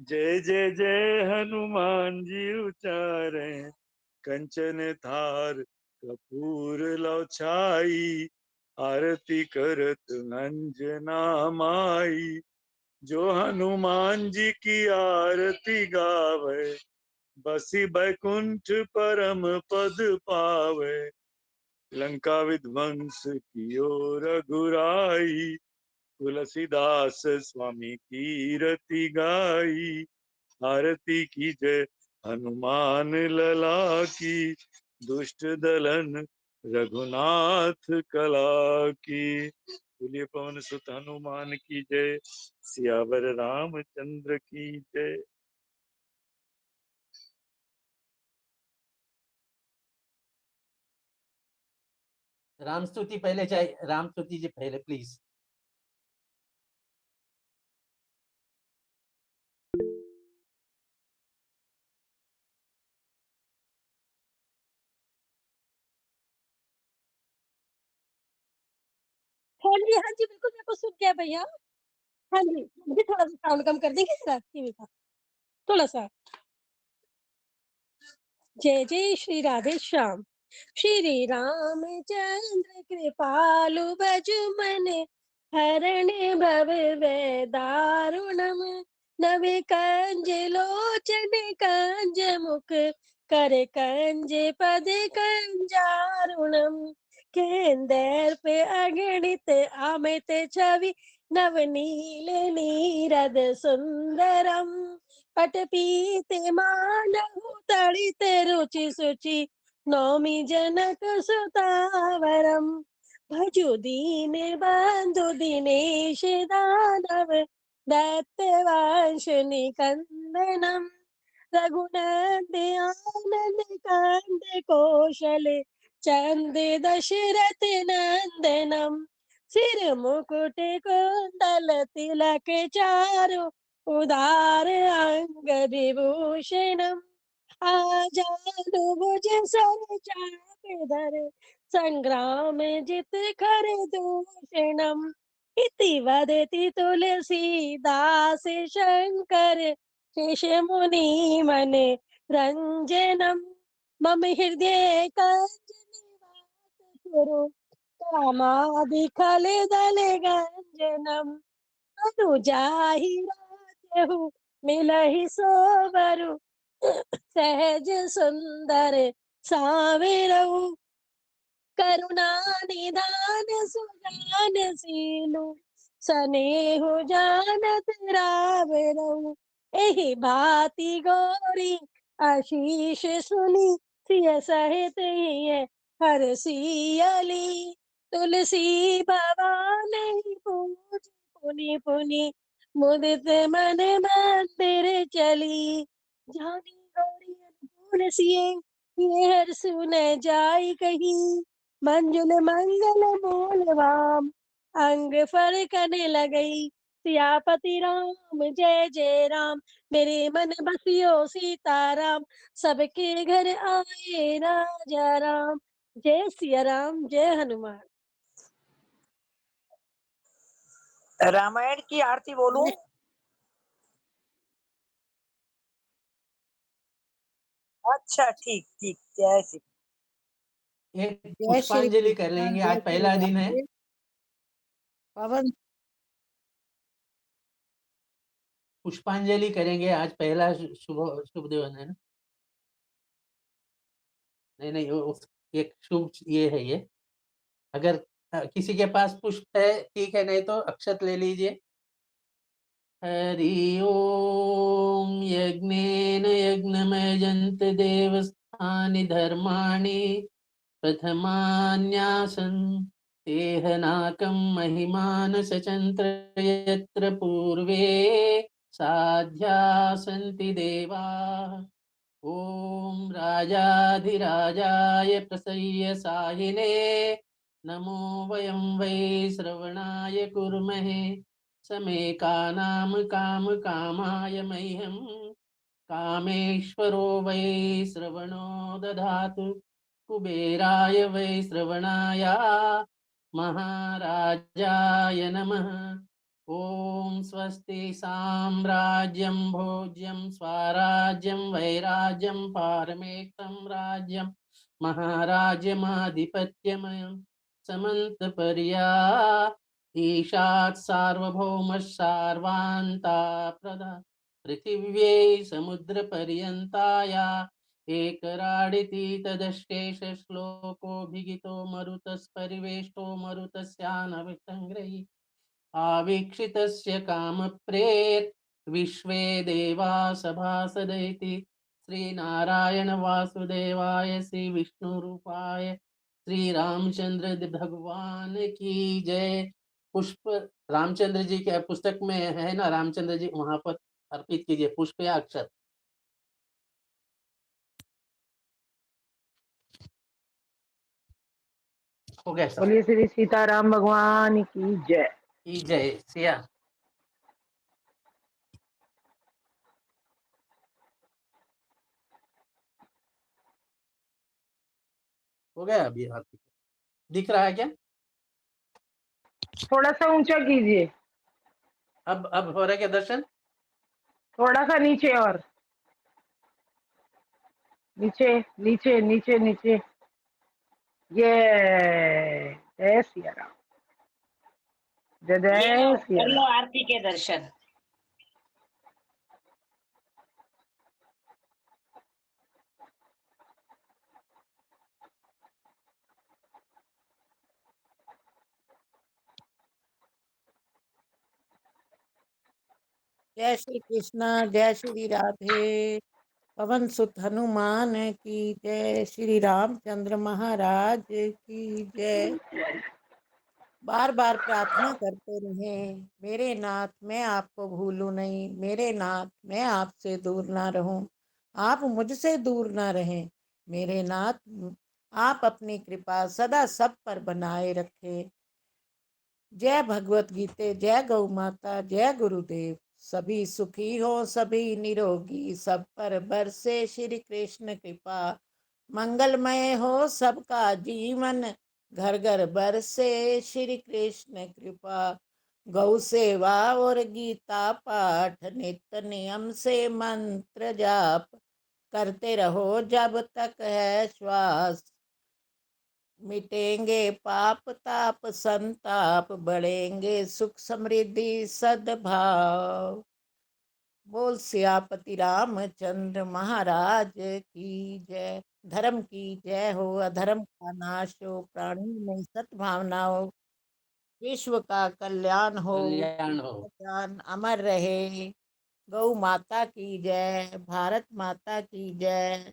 जय जय जय हनुमान जी उचारे, कंचन थार कपूर लो छाई, आरती करत अंजना माई, जो हनुमान जी की आरती गावे, बसी बैकुंठ परम पद पावे, लंका विध्वंस कियो रघुराई, तुलसीदास स्वामी की रति गाई, आरती की जय हनुमान लला की, दुष्ट दलन रघुनाथ कला की, बोलिए पवन सुत हनुमान की जय, सियावर रामचंद्र की जय। राम स्तुति पहले चाहिए, राम स्तुति जी पहले प्लीज। हाँ जी बिल्कुल मेरे को सुन गया भैया। हाँ जी, मुझे थोड़ा सा साउंड कम कर देंगे जरा टीवी का, थोड़ा सा। जय जय श्री राधे श्याम। श्री रामचंद्र कृपालु भजुमन हरण भव दारुणम, नवे कंज लोचन कंज मुख कर कंज पद कंजारुणम, केंदर पे अगणित अमित छवि नवनील नीरद सुंदरम, पटपीते मानहु तड़ित रुचि सुचि नौमि जनक सुतावरम, भजु दीन बंधु दिनेश दानव दैत्यवंश निकंदनम, रघुनंद आनंद कांद कौशल चंद दशरथ नंदनम, सिर मुकुट कुंडल तिलक चारु उदार अंग विभूषणम, आजानुभुज सर चाप संग्राम जित खर दूषणम, इति वदति तुलसीदास शंकर शेष मुनि मन रंजनम, मम हृदय कंज निवास कुरु कामादि खल दल गंजनम, अनुजाहि राजहु मिलहि सोबरु सहज सुंदर सावेरऊ, करुणा निधान सुजान सीलु सनेहु जानत रावरऊ, एहि भांति गौरी आशीष सुनी सिय सहित हिय हरसियली, तुलसी भवानी पूज पुनि पुनि मुदित मन मंदिर चली, जानी गौरी अनुकूल सिए ये हर सुन जाई कहीं, मंजुल मंगल मूल वाम अंग फरकने लगई, सियापति राम जय जय राम, मेरे मन बसियो सीताराम, सबके घर आए राजा राम। जय सिया राम, जय हनुमान। रामायण की आरती बोलूं? अच्छा ठीक ठीक, जय श्री एक जय श्री पुष्पांजलि कर कृष्ण, लेंगे, जय आज श्री पहला दिन है। राधे। पवन पुष्पांजलि करेंगे, आज पहला शुभ शुभ दिन है ना। नहीं नहीं, एक शुभ ये है ये। अगर किसी के पास पुष्प है ठीक है, नहीं तो अक्षत ले लीजिए। हरि ओम यज्ञेन यज्ञमयजन्त देवस्थानि धर्माणि प्रथमान्यासन् तेहनाकं महिमान सचन्त्र यत्र पूर्वे साध्या सन्ति देवाः। ॐ राजाधिराजाय प्रसह्य साहिने नमो वयं वै श्रवणाय कुर्महे समे कामाय मह्यं कामेश्वरो वै श्रवणो दधातु कुबेराय वै श्रवणाय महाराजाय नमः। ॐ स्वस्ति साम्राज्यं भोज्यं स्वराज्यं वैराज्यं पारमेष्ठं राज्यं महाराज्यमाधिपत्यमयं समन्तपर्या ईशात् सार्वभौमः सार्वान्ता प्रदा पृथिव्यै समुद्रपर्यन्ताया एकराडिति तदशेष श्लोकोऽभिगितो मरुतस्परिवेष्टो मरुतस्यानविसङ्ग्रही आवीक्षितस्य कामप्रेत विश्वे देवा सभासदैति श्रीनारायण वासुदेवाय श्री विष्णु रूपाय श्री रामचंद्र भगवान की जय। पुष्प रामचंद्र जी के पुस्तक में है ना, रामचंद्र जी वहां पर अर्पित कीजिए पुष्प या अक्षत। हो गया सब। बोलिए श्री सीताराम भगवान की जय। की जय सिया। हो गया अभी आरती। दिख रहा है क्या? थोड़ा सा ऊंचा कीजिए, अब हो रहा है क्या दर्शन? थोड़ा सा नीचे और नीचे नीचे नीचे नीचे। ये जय सिया राम, जय ये लो जय सिया कर लो राम। आरती के दर्शन। जय श्री कृष्ण, जय श्री राधे। पवन सुत हनुमान की जय, श्री रामचंद्र महाराज की जय। बार बार प्रार्थना करते रहे, मेरे नाथ मैं आपको भूलूं नहीं, मेरे नाथ मैं आपसे दूर ना रहूं, आप मुझसे दूर ना रहें। मेरे नाथ आप अपनी कृपा सदा सब पर बनाए रखें। जय भगवत गीते, जय गौ माता, जय गुरुदेव। सभी सुखी हो, सभी निरोगी, सब पर बरसे श्री कृष्ण कृपा। मंगलमय हो सबका जीवन, घर घर बरसे श्री कृष्ण कृपा। गौ सेवा और गीता पाठ, नित्य नियम से मंत्र जाप, करते रहो जब तक है श्वास। मिटेंगे पाप ताप संताप, बढ़ेंगे सुख समृद्धि सद्भाव। बोल सियापति रामचंद्र महाराज की जय। धर्म की जय हो, अधर्म का नाश हो, प्राणी में सद्भावना हो, विश्व का कल्याण हो, कल्याण हो। ज्ञान अमर रहे। गौ माता की जय, भारत माता की जय।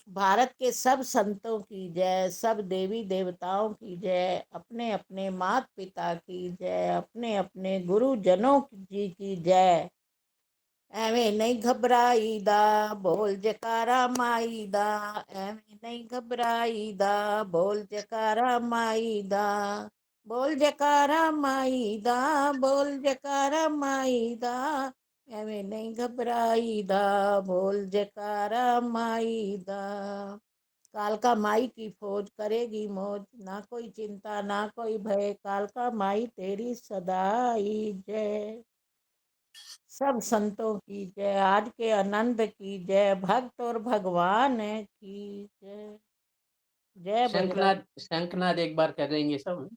भारत के सब संतों की जय, सब देवी देवताओं की जय, अपने अपने माता पिता की जय, अपने अपने गुरुजनों जी की जय। ਐਵੇਂ नहीं घबराईदा, बोल जयकारा माईदा, ਐਵੇਂ नहीं घबराईदा, बोल जयकारा माईदा, बोल जयकारा माईदा, बोल जयकारा माईदा, ਐਵੇਂ नहीं घबराईदा, बोल जयकारा माईदा। कालका माई की फौज करेगी मौज, ना कोई चिंता ना कोई भय, कालका माई तेरी सदाई जय। सब संतों की जय, आज के आनंद की जय, भक्त और भगवान की जय। जय बजरंग। शंखनाद शंखनाद एक बार करेंगे सब।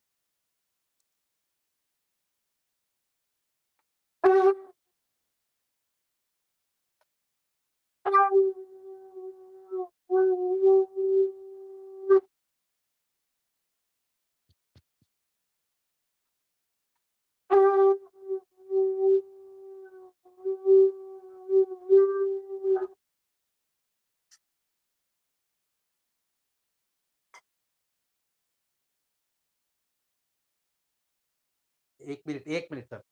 एक मिनट सर।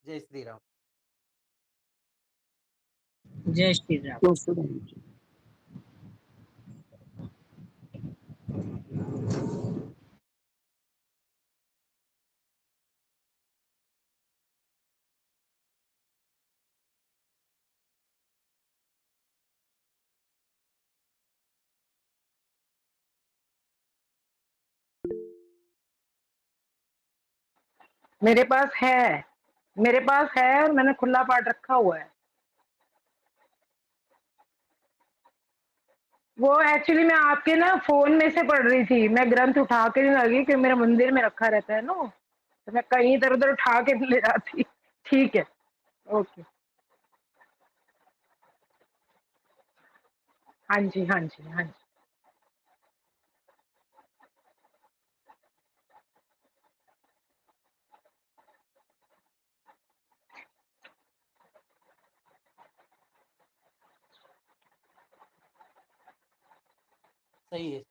जय श्री राम। जय श्री राम। मेरे पास है और मैंने खुला पाठ रखा हुआ है। वो एक्चुअली मैं आपके ना फोन में से पढ़ रही थी, मैं ग्रंथ उठा के नहीं लगी कि मेरा मंदिर में रखा रहता है ना, तो मैं कहीं इधर उधर उठा के ले जाती। ठीक है, ओके। हाँ जी, हाँ जी, हाँ जी। सही है।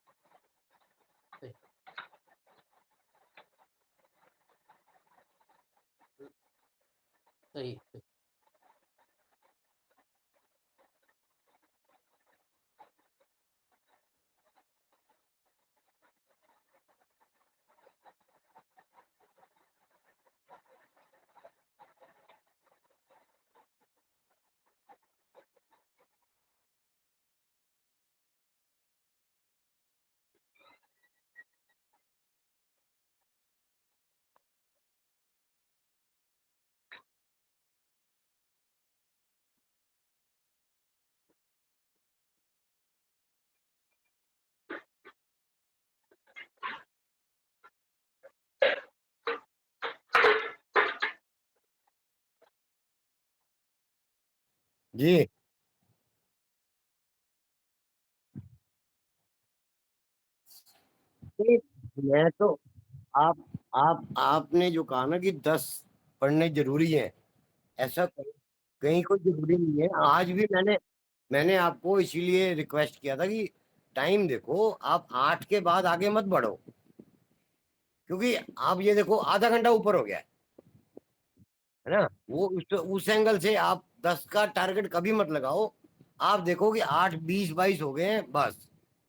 सही सही। जी नहीं, मैं तो आपने जो कहा ना कि 10 पढ़ने जरूरी है, ऐसा कहीं कोई जरूरी नहीं है। आज भी मैंने आपको इसीलिए रिक्वेस्ट किया था कि टाइम देखो, आप 8 के बाद आगे मत बढ़ो, क्योंकि आप ये देखो आधा घंटा ऊपर हो गया है ना। वो उस एंगल से आप 10 का टारगेट कभी मत लगाओ। आप देखो कि 8, 20, 22 हो गए हैं, बस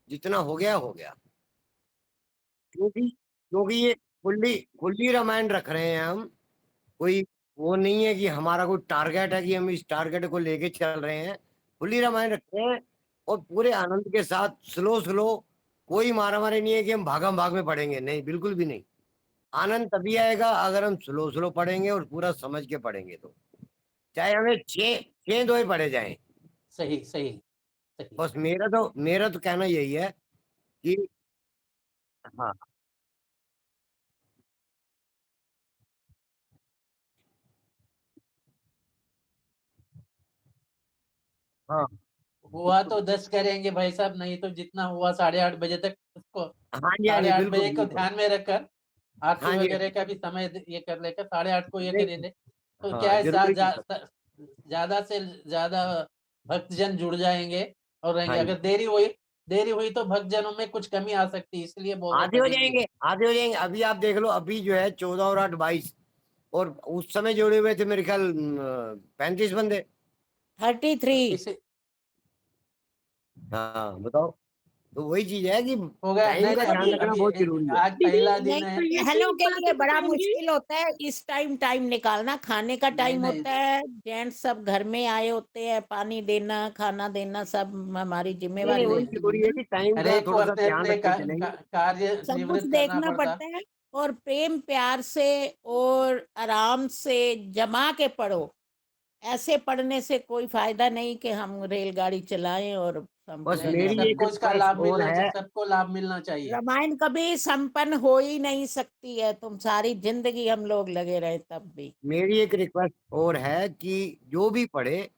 जितना हो गया हो गया। क्योंकि क्योंकि ये फुल्ली फुल्ली रामायण रख रहे हैं हम। कोई वो नहीं है कि हमारा कोई टारगेट है कि हम इस टारगेट को लेके चल रहे हैं। खुली रामायण रखते हैं और पूरे आनंद के साथ स्लो स्लो। कोई मारा मारी नहीं है कि हम भागम भाग में पढ़ेंगे, नहीं, बिल्कुल भी नहीं। आनंद तभी आएगा अगर हम स्लो स्लो पढ़ेंगे और पूरा समझ के पढ़ेंगे, तो चाहे हमें छह छह दोहे पढ़े जाएं। सही सही सही। बस मेरा तो कहना यही है कि हाँ हाँ हुआ तो 10 करेंगे भाई साहब, नहीं तो जितना हुआ 8:30 बजे तक उसको हाँ जी, हाँ साढ़े जी, आठ बिल्कुल बजे को बिल्कुल। ध्यान में रखकर आरती हाँ जी, हाँ वगैरह जी, का भी समय ये कर लेकर 8:30 को ये नहीं, करेंगे तो क्या हाँ है, जरूरी है सर। ज्यादा से ज्यादा भक्तजन जुड़ जाएंगे और रहेंगे। हाँ जी, अगर देरी हुई तो भक्तजनों में कुछ कमी आ सकती है, इसलिए बोल रहे आधे थे हो देरी। जाएंगे, आधे हो जाएंगे। अभी आप देख लो, अभी जो है 14 और 8, 22, और उस समय जोड़े हुए थे मेरे ख्याल 35 बंदे। 33। इसे हाँ बताओ। तो वही चीज है कि हो गया। टाइम नहीं का नहीं, ध्यान रखना अभी बहुत जरूरी है। आज दीदी पहला दिन है। भैया को बहनों एक के बात लिए बड़ा बताऊंगी। मुश्किल होता है इस टाइम निकालना। खाने का नहीं टाइम नहीं होता है, जेंट्स सब घर में आए होते हैं, पानी देना, खाना देना सब हमारी नहीं जिम्मेवारी वही नहीं, होती जरूरी है है। कि टाइम हर का एक को थोड़ा सा अपने ध्यान अपने रख के चलेंगे। कार्य सब कुछ निवृत्त करना देखना पड़ता। पड़ता है और प्रेम प्यार से और आराम से जमा के पढ़ो। ऐसे पढ़ने से कोई फायदा नहीं कि हम रेलगाड़ी चलाएं और बस नहीं संपूर्ण नहीं, मेरी एक सबको इसका रिक्वेस्ट लाभ और मिलना चाहिए, है। सबको लाभ मिलना चाहिए। रामायण कभी संपन्न हो ही नहीं सकती है, तुम सारी जिंदगी हम लोग लगे रहे तब भी। मेरी एक रिक्वेस्ट और है कि जो भी पढ़े,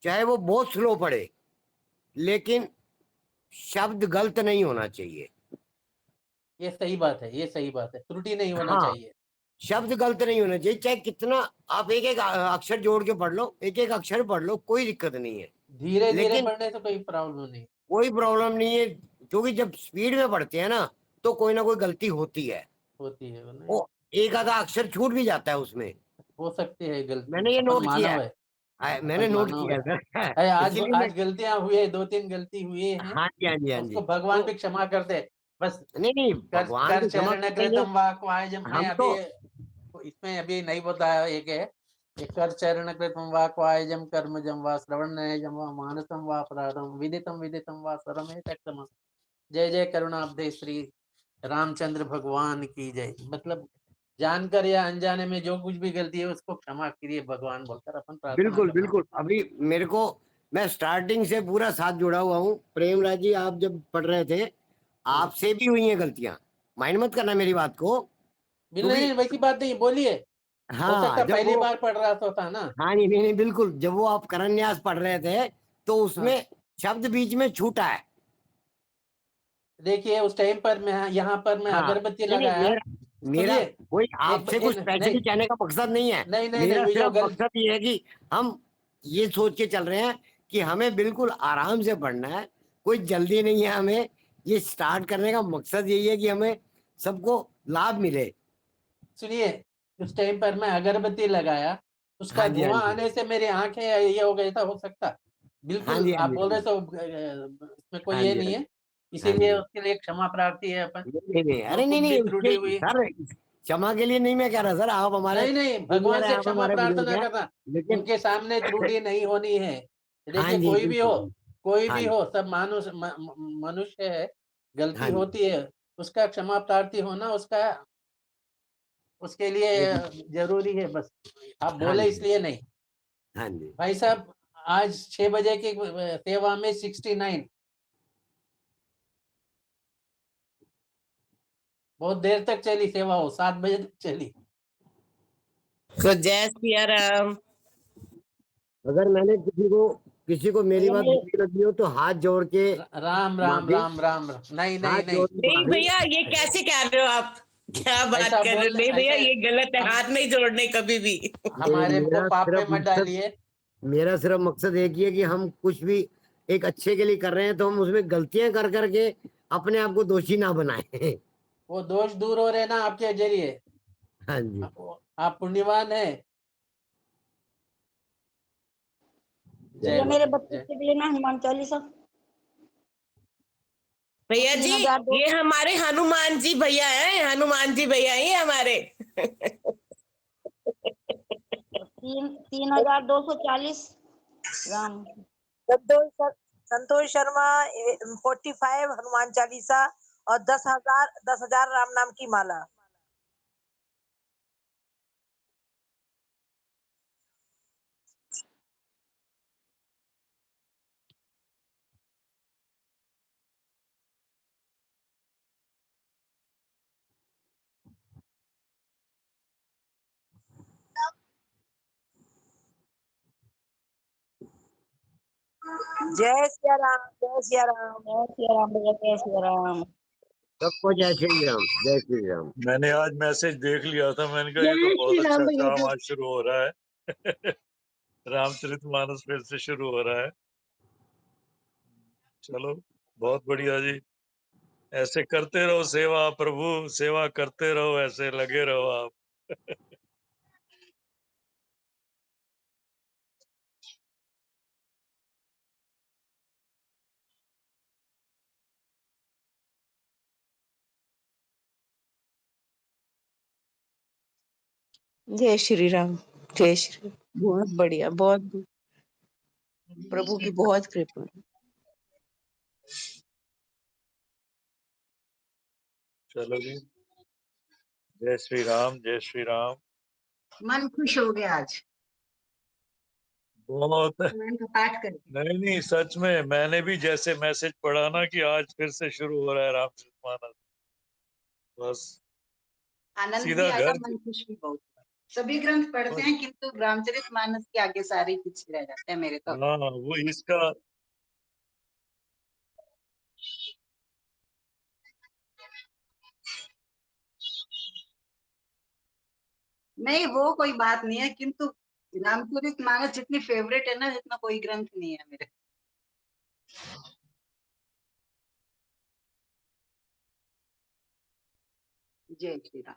चाहे वो बहुत स्लो पढ़े, लेकिन शब्द गलत नहीं होना चाहिए। ये सही बात है, ये सही बात है, त्रुटि नहीं होना हाँ, चाहिए। शब्द गलत नहीं होना चाहिए। चाहे कितना आप एक एक अक्षर जोड़ के पढ़ लो, एक एक अक्षर पढ़ लो, कोई दिक्कत नहीं है। धीरे धीरे लेकिन पढ़ने से कोई प्रॉब्लम नहीं। कोई प्रॉब्लम नहीं है, क्योंकि जब स्पीड में पढ़ते हैं ना तो कोई ना कोई गलती होती है। होती है वो नहीं, वो एक आधा अक्षर छूट भी जाता है उसमें। हो सकती है गलती, मैंने ये अपन नोट किया मानव है। है। मैंने अपन नोट मानव किया है। है सर। अरे आज इसीलिए मैं आज गलतियां हुई है, 2-3 गलती हुई है, हाँ जी, हाँ जी, हाँ जी। उसको भगवान तो भी क्षमा कर दे। बस नहीं नहीं, कर भगवान कर तो क्षमा चरण करते ही नहीं। कृतम वाक्वायजम में हम अभी तो इसमें अभी नहीं बताया। एक है ये कर चरण कृतम वाक्वायजम कर्मजम वा श्रवणजम वा मानसम वा अपराधम विदितम विदितम वा सरमे तक्तम। जय जय करुणाब्दे श्री रामचंद्र भगवान की जय। मतलब जानकर या अनजाने में जो कुछ भी गलती है उसको क्षमा करिए भगवान बोलकर अपन प्रार्थना बिल्कुल करना। बिल्कुल। अभी मेरे को, मैं स्टार्टिंग से पूरा साथ जुड़ा हुआ हूँ। प्रेमराज जी, आप जब पढ़ रहे थे, आपसे भी हुई हैं गलतियां, माइंड मत करना मेरी बात को। नहीं क्योंकि नहीं, वैसी बात नहीं, बोलिए। हो हाँ, सकता जब पहली वो, बार पढ़ रहा तो था ना। हाँ नहीं नहीं नहीं, बिल्कुल, जब वो आप करन्यास पढ़ रहे थे तो हाँ, उसमें शब्द बीच में छूटा है। देखिए उस टाइम पर मैं यहाँ पर मैं हाँ, अगरबत्ती नहीं नहीं, लगाया। मेरा मेरा सुनिए, कोई एक आपसे कुछ नहीं स्पेशली कहने का मकसद नहीं है। नहीं नहीं नहीं, मेरा वो जो सिर्फ मकसद ये है कि हम ये सोच के चल रहे हैं कि हमें बिल्कुल आराम से पढ़ना है, कोई जल्दी नहीं है हमें। ये स्टार्ट करने का मकसद यही है कि हमें सबको लाभ मिले। सुनिए, उस टाइम पर मैं अगरबत्ती लगाया, उसका हाँ जी, हाँ धुआं जी, आने से मेरी आंखें ये हो गई था, हो सकता। हाँ बिल्कुल जी, हाँ आप जी, बोल हाँ रहे जी, तो इसमें कोई हाँ ये जी, हाँ नहीं जी, है। हाँ इसीलिए जी। उसके लिए क्षमा प्रार्थी है अपन। नहीं नहीं नहीं, जो अरे नहीं कुछ भी नहीं, त्रुटि उसके हुई, सर क्षमा के लिए नहीं मैं कह रहा सर, आप हमारे नहीं नहीं, भगवान सीनियर हैं, से आप क्षमा हमारे बुजुर्ग प्रार्थना हैं। करना। लेकिन उनके सामने त्रुटि नहीं होनी है। हाँ देखिए जी, कोई भी बिल्कुल हो, बिल्कुल। कोई हाँ भी जी, हो, सब मानुष मनुष्य है, गलती हाँ जी, होती है। उसका क्षमा प्रार्थी होना उसका उसके लिए एक, जरूरी है बस। आप हाँ बोले जी, इसलिए नहीं। हाँ जी। भाई साहब, आज 6 बजे की सेवा में 69 बहुत देर तक चली सेवा, हो 7 बजे तक चली। तो जय सिया राम। अगर मैंने किसी को मेरी भैया बात मेरे बुरी लगी हो तो हाथ जोड़ के राम राम माफी, राम राम राम। नहीं हाथ नहीं नहीं, जोड़ के नहीं माफी। भैया, ये कैसे कह रहे हो आप? क्या बात ऐसा कर रहे बोल हो? नहीं भैया, ऐसे ये गलत है, हम हाथ नहीं जोड़ने कभी भी। हमारे को मेरा पाप में सिर्फ मत मकसद, डालिए। मेरा सिर्फ मकसद एक ही है कि हम कुछ भी एक अच्छे के लिए कर रहे हैं तो हम उसमें गलतियां कर करके अपने आप को दोषी ना बनाए। वो दोष दूर हो रहे ना आपके जरिए। हाँ जी, आप पुण्यवान है। जय भैया जय। मेरे माता दी, बच्चे जय। के लिए ना हनुमान चालीसा और भैया जी, 3002 ये हमारे हनुमान जी भैया हैं, हनुमान जी भैया ही हमारे। 3240 राम। संतोष शर्मा 45 हनुमान चालीसा और 10,000 राम नाम की माला। जय सिया राम, जय सिया राम। जय सिया राम भैया, जय सिया राम। सबको जय श्री राम, जय श्री राम। मैंने आज मैसेज देख लिया था, मैंने कहा ये तो जय बहुत श्री अच्छा राम भैया काम जी। आज शुरू हो रहा है। रामचरितमानस फिर से शुरू हो रहा है। चलो, बहुत बढ़िया जी। ऐसे करते रहो सेवा, प्रभु सेवा करते रहो, ऐसे लगे रहो आप। जय श्री राम। जय श्री बहुत बढ़िया, बहुत प्रभु की बहुत कृपा। चलो जी, जय श्री राम, जय श्री राम। मन खुश हो गया आज बहुत रामायण का पाठ करके। नहीं सच में मैंने भी जैसे मैसेज पढ़ा ना कि आज फिर से शुरू हो रहा है रामचरितमानस, बस आनंद भी सीधा आया, घर। मन खुश भी बहुत हुआ। सभी ग्रंथ पढ़ते हैं किंतु रामचरितमानस के आगे सारे पीछे रह जाते हैं मेरे तो। हाँ वो इसका नहीं वो कोई बात नहीं है, किंतु रामचरितमानस जितनी फेवरेट है ना, जितना कोई ग्रंथ नहीं है मेरे। जय श्री राम।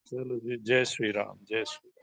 चलो जी, जय श्री राम, जय श्री राम।